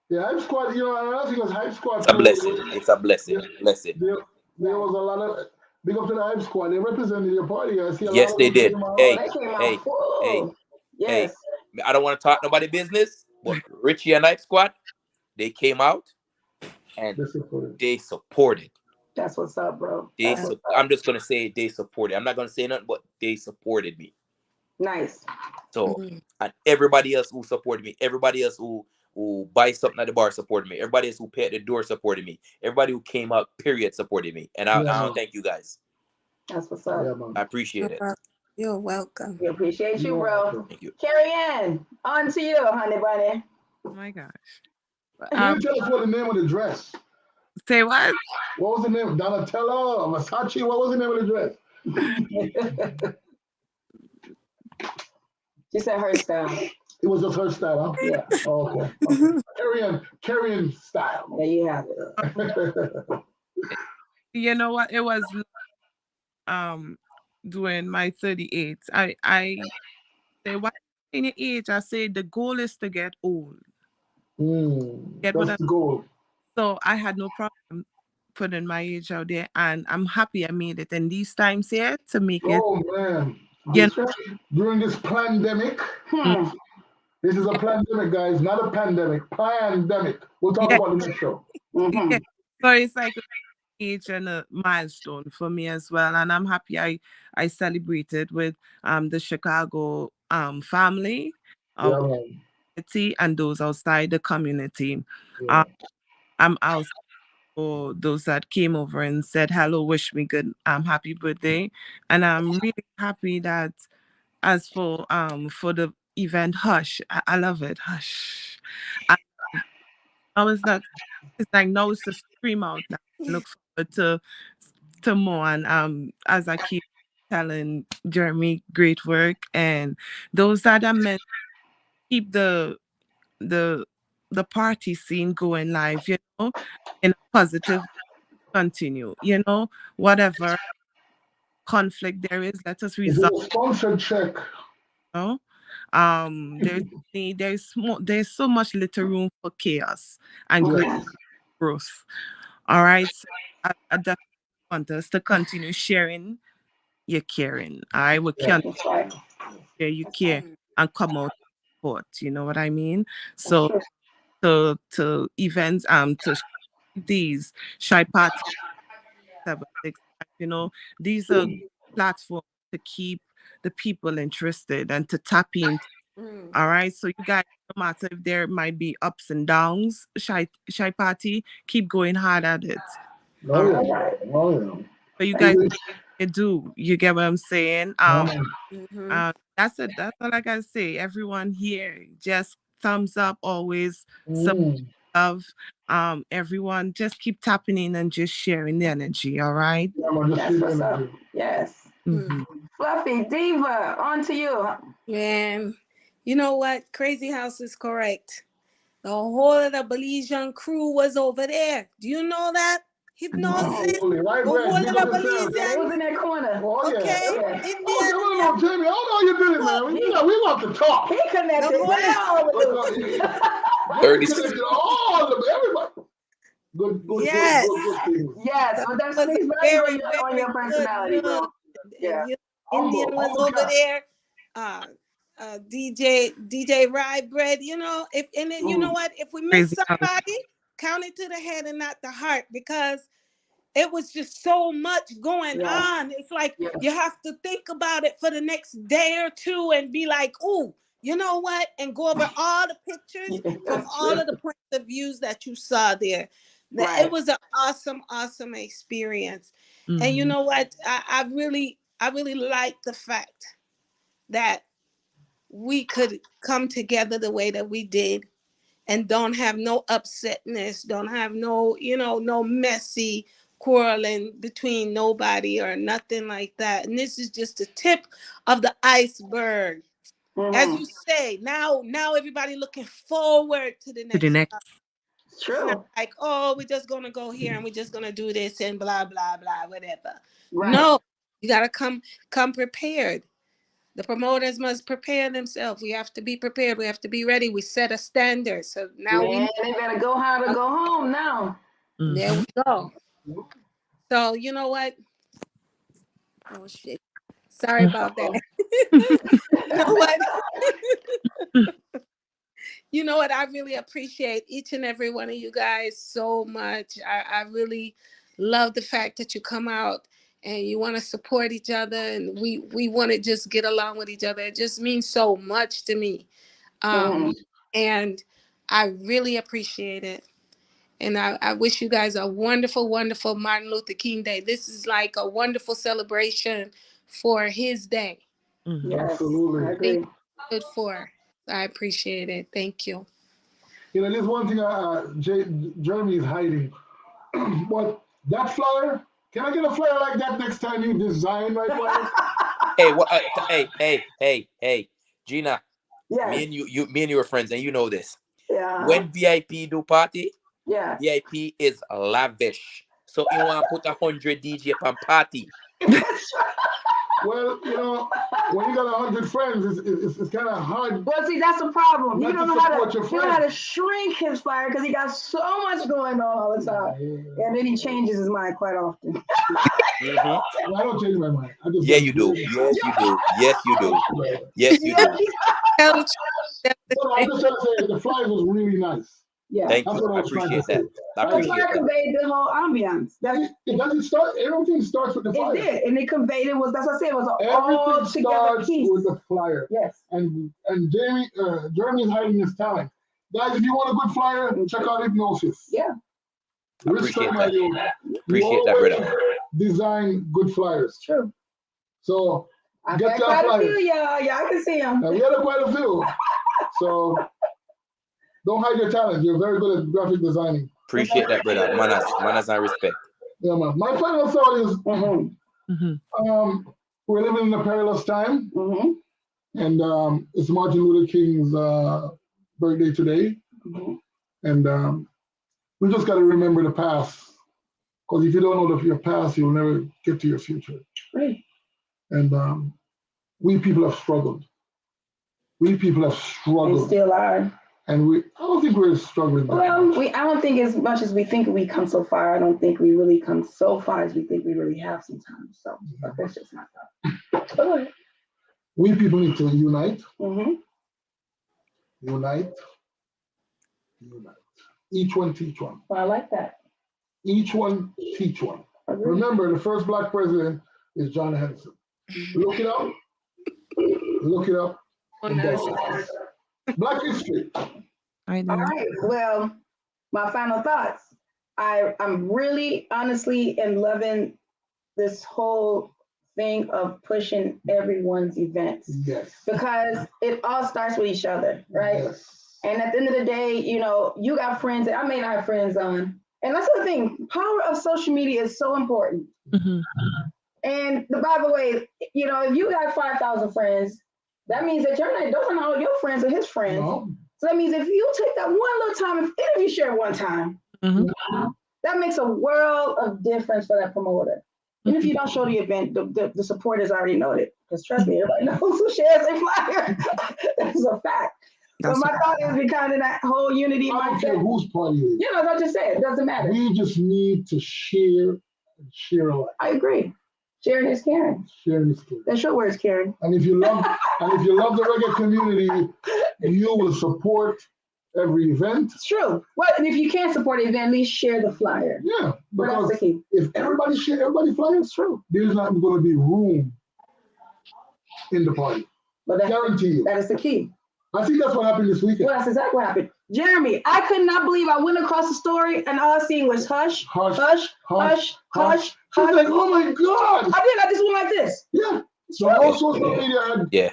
Yeah, Hype Squad, you know, another thing is Hype Squad. It's a blessing. It's a blessing. There was a lot of big up to the Hype Squad. They represented your party. I see a yes, lot they of did. Yes. Hey. I don't want to talk nobody business, but Richie and Hype Squad, they came out and they supported. That's what's up, bro. I'm just gonna say they supported. I'm not gonna say nothing, but they supported me. Nice. So and everybody else who supported me, everybody else who buys something at the bar supported me, everybody else who paid at the door supported me, everybody who came out, period, supported me. And I thank you guys. That's what's up. I appreciate it. You're welcome. We appreciate you, bro. Thank you. Carrie-Ann, on to you, honey bunny. Oh my gosh. Can you tell us what the name of the dress? Say what? What was the name? Donatella or Versace? What was the name of the dress? She said her style. It was just her style, huh? Yeah. Oh, okay. Carrie-Ann style. There you have it. You know what? It was doing my 38. I say, what in your age? I say the goal is to get old. That's the goal. So I had no problem putting my age out there, and I'm happy I made it in these times here to make it. Oh man. Yeah. During this pandemic. This is a pandemic, guys, not a pandemic. Pandemic. We'll talk about the next show. Yeah. So it's like age and a milestone for me as well, and I'm happy I celebrated with the Chicago family, and those outside the community. I'm also for those that came over and said hello, wish me good happy birthday, and I'm really happy that as for the event Hush, I love it. Hush. I was not. It's like now it's to scream out now. Look forward to more, and as I keep telling Jeremy, great work, and those that are meant to keep the party scene going live, you know, in a positive, continue, you know, whatever conflict there is, let us resolve. Sponsor check. You know? There's so much little room for chaos and great growth. All right, so I definitely want us to continue sharing your caring. I will share you care and come out support. You know what I mean? So to events to these shy parties, you know, these are platforms to keep the people interested and to tap into All right. So you guys, no matter if there might be ups and downs, Shy Party, keep going hard at it. Oh, yeah. Oh, yeah. So you guys do. You get what I'm saying? That's it. That's all I gotta say. Everyone here, just thumbs up always. Some love. Everyone just keep tapping in and just sharing the energy, all right? That's what's up. Yes. Fluffy Diva, on to you. Man, you know what? Crazy House is correct. The whole of the Belizean crew was over there. Do you know that? Hypnosis. The whole of the Belizean. It was in that corner. Oh, yeah. Okay. Oh, Jamie, I don't know how you did it, man. We want to talk. He connected all 30 everybody. Good. Yes. Yes. But that speaks very on your personality, bro. Yeah. Indian was over there. DJ Rye Bread, you know, you know what? If we miss somebody, count it to the head and not the heart, because it was just so much going on. It's like you have to think about it for the next day or two and be like, "Ooh, you know what?" and go over all the pictures from all of the points of views that you saw there. It was an awesome experience. And you know what? I really like the fact that we could come together the way that we did and don't have no upsetness, don't have no, no messy quarreling between nobody or nothing like that. And this is just the tip of the iceberg. As you say, now everybody looking forward to the next. True. It's not like, oh, we're just gonna go here and we're just gonna do this and blah blah blah, whatever. Right. No, you gotta come prepared. The promoters must prepare themselves. We have to be prepared. We have to be ready. We set a standard. So now they better go hard or go home now. There we go. So you know what? Oh shit. Sorry about that. You know what? You know what? I really appreciate each and every one of you guys so much. I really love the fact that you come out and you want to support each other, and we want to just get along with each other. It just means so much to me. And I really appreciate it. And I wish you guys a wonderful, wonderful Martin Luther King Day. This is like a wonderful celebration for his day. Yes, absolutely. I agree. Good for. I appreciate it. Thank you. You know, there's one thing Jeremy is hiding. But that flyer, can I get a flyer like that next time you design my flyer? Hey, what? Hey, Gina. Yeah. Me and you are friends, and you know this. Yeah. When VIP do party, VIP is lavish. So you want to put 100 DJ on party. Well, you know, when you got 100 friends, it's kind of hard. Well, see, that's the problem. You don't know how to shrink his flyer because he got so much going on all the time. And then he changes his mind quite often. I don't change my mind. You do. Yes, you do. Yes, you do. Yes, you do. I'm just trying to say the flyer was really nice. Yeah, thank you. I appreciate that. The flyer conveyed the whole ambiance. It doesn't start. Everything starts with the flyer. It did, and it conveyed it. That's what I said. It was an all together piece with the flyer. Yes, and Jeremy is hiding his talent. Guys, if you want a good flyer, check out Hypnosis. Yeah, appreciate that. Appreciate that, brother. Design good flyers. True. So I get your flyers. Y'all can see them. We had quite a few. So. Don't hide your talent. You're very good at graphic designing. Appreciate that, brother. Manners and respect. Yeah, man. My final thought is, we're living in a perilous time, and it's Martin Luther King's birthday today, and we just got to remember the past, because if you don't know your past, you'll never get to your future. Right. And we people have struggled. We still are. And I don't think we're struggling. Well, I don't think as much as we think we come so far. I don't think we really come so far as we think we really have sometimes. So that's just not that. We people need to unite. Unite. Each one teach one. Well, I like that. Each one teach one. Remember, the first Black president is John Henson. Look it up. Black history. I know. All right. Well, my final thoughts. I'm really honestly and loving this whole thing of pushing everyone's events. Yes. Because it all starts with each other, right? Yes. And at the end of the day, you know, you got friends that I may not have friends on. And that's the thing. Power of social media is so important. Mm-hmm. And by the way, you know, if you got 5,000 friends, that means that those are not all your friends or his friends. No. So that means if you take that one little time, if any of you share one time, that makes a world of difference for that promoter. And if you don't show the event, the support is already noted. Because trust me, everybody knows who shares a flyer. That's a fact. But my thought is because of that whole unity I don't care mindset. whose party it is. You know, as I just said, it doesn't matter. We just need to share a lot. I agree. Sharing is caring. Sharing is caring. That's your words, caring. And if you love the reggae community, you will support every event. It's true. Well, and if you can't support an event, at least share the flyer. Yeah, But that's because the key. if everybody share everybody flyer, it's true. There's not going to be room in the party. But Guarantee you. that is the key. I think that's what happened this weekend. Well, that's exactly what happened. Jeremy, I could not believe I went across the story and all I seen was hush, hush, hush, hush, hush. I was like, oh my God. I just went like this. Yeah. So all social media had. Yeah.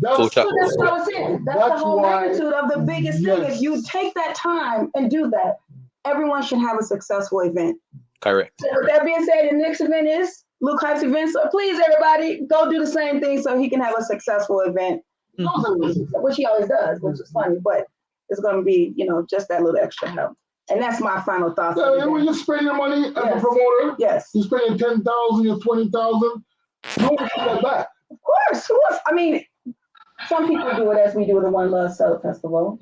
That's what I was saying. That's the whole magnitude of the biggest thing. If you take that time and do that, everyone should have a successful event. Correct. So with that being said, the next event is Luke Hype's event. So please, everybody, go do the same thing so he can have a successful event. Which he always does, which is funny, but it's going to be, you know, just that little extra help. And that's my final thoughts. Yeah, when you spend your money as a promoter, you're spending 10,000 or 20,000, no one should get back. Of course. I mean, some people do it as we do the One Love Soul Festival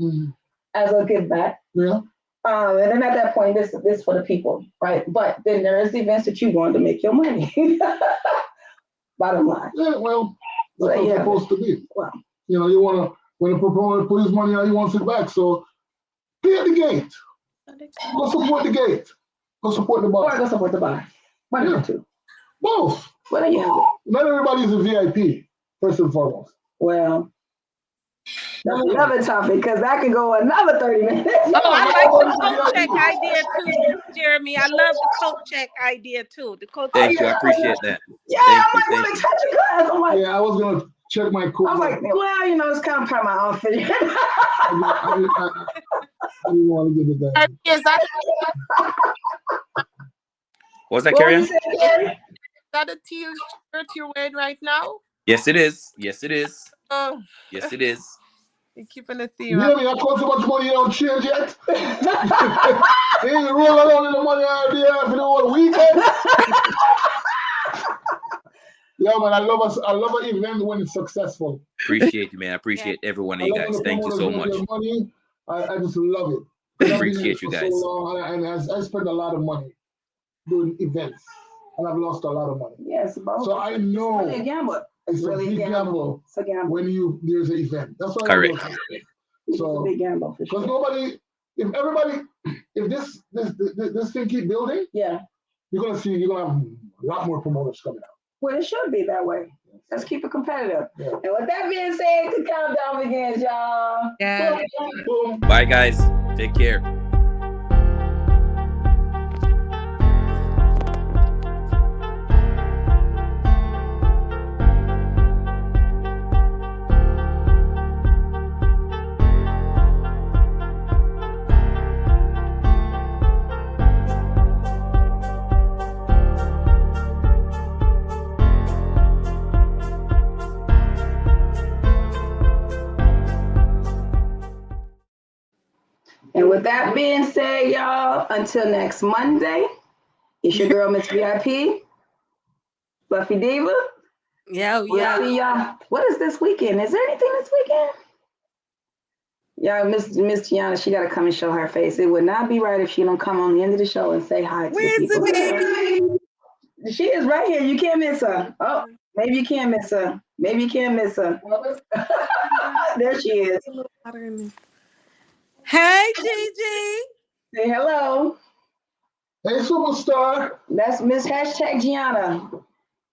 as a give back. Yeah. And then at that point, this for the people, right? But then there is the events that you want to make your money. Bottom line. Yeah, well, that's what it's supposed to be. Wow. You know, you want to, when a promoter put his money out, he wants it back. So be at the gate. Go support the gate. Go support the bar. Or go support the bar. One or two. Both. What do you have? Not everybody's a VIP, first and foremost. Well, that's another topic because that can go another 30 minutes. Oh, I like the coat check idea too, Jeremy. I love the coat check idea too. The coat Thank you. I appreciate that. Yeah, Thank I'm like, touch a glass. I'm like, yeah, I was going to check my coat. I'm like, well, you know, it's kind of part of my outfit. I didn't want to give it that. Is that What's that, Carrie? Is that a teal shirt you're wearing right now? Yes, it is. Yes, it is. Oh, Yes, it is. you're keeping the theme. Yeah, I cost so much money, you don't change yet. They ain't roll around in the money idea for the whole weekend. Yeah, man, I love an event when it's successful. Appreciate you, man. I appreciate every one of you guys. Thank you so much. Money, I just love it. Appreciate you guys. So long, and I spend a lot of money doing events, and I've lost a lot of money. Yes, so I know it's really a gamble. It's really a gamble. It's a gamble. When there's an event. That's why. Correct. It's a big gamble for sure. Because nobody, if this thing keep building, yeah, you're gonna have a lot more promoters coming out. Well, it should be that way. Let's keep it competitive. Yeah. And with that being said, the countdown begins, y'all. Yeah. Boom. Bye, guys. Take care. And with that being said, y'all, until next Monday, it's your girl, Miss VIP, Fluffy Diva. Yeah, We'll see y'all. What is this weekend? Is there anything this weekend? Yeah, Miss Tiana, she got to come and show her face. It would not be right if she don't come on the end of the show and say hi to Where's the the baby? She is right here. You can't miss her. Oh, maybe you can miss her. Maybe you can't miss her. There she is. Hey, Gigi. Say hello. Hey, superstar. That's Miss #Gianna.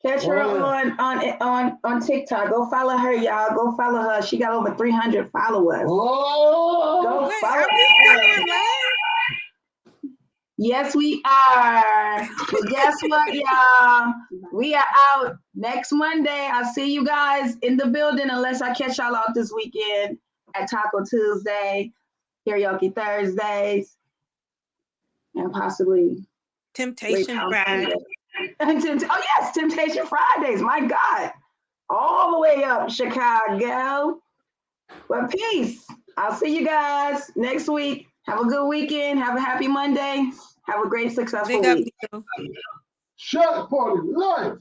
Catch her on TikTok. Go follow her, y'all. Go follow her. She got over 300 followers. Go Wait, follow are we still her. on live? Yes, we are. But guess what, y'all? We are out next Monday. I'll see you guys in the building unless I catch y'all out this weekend at Taco Tuesday, Karaoke Thursdays, and possibly Temptation Friday. Oh yes, Temptation Fridays. My God. All the way up Chicago. Well, peace. I'll see you guys next week. Have a good weekend. Have a happy Monday. Have a great, successful Big up week. to you. Shut for life.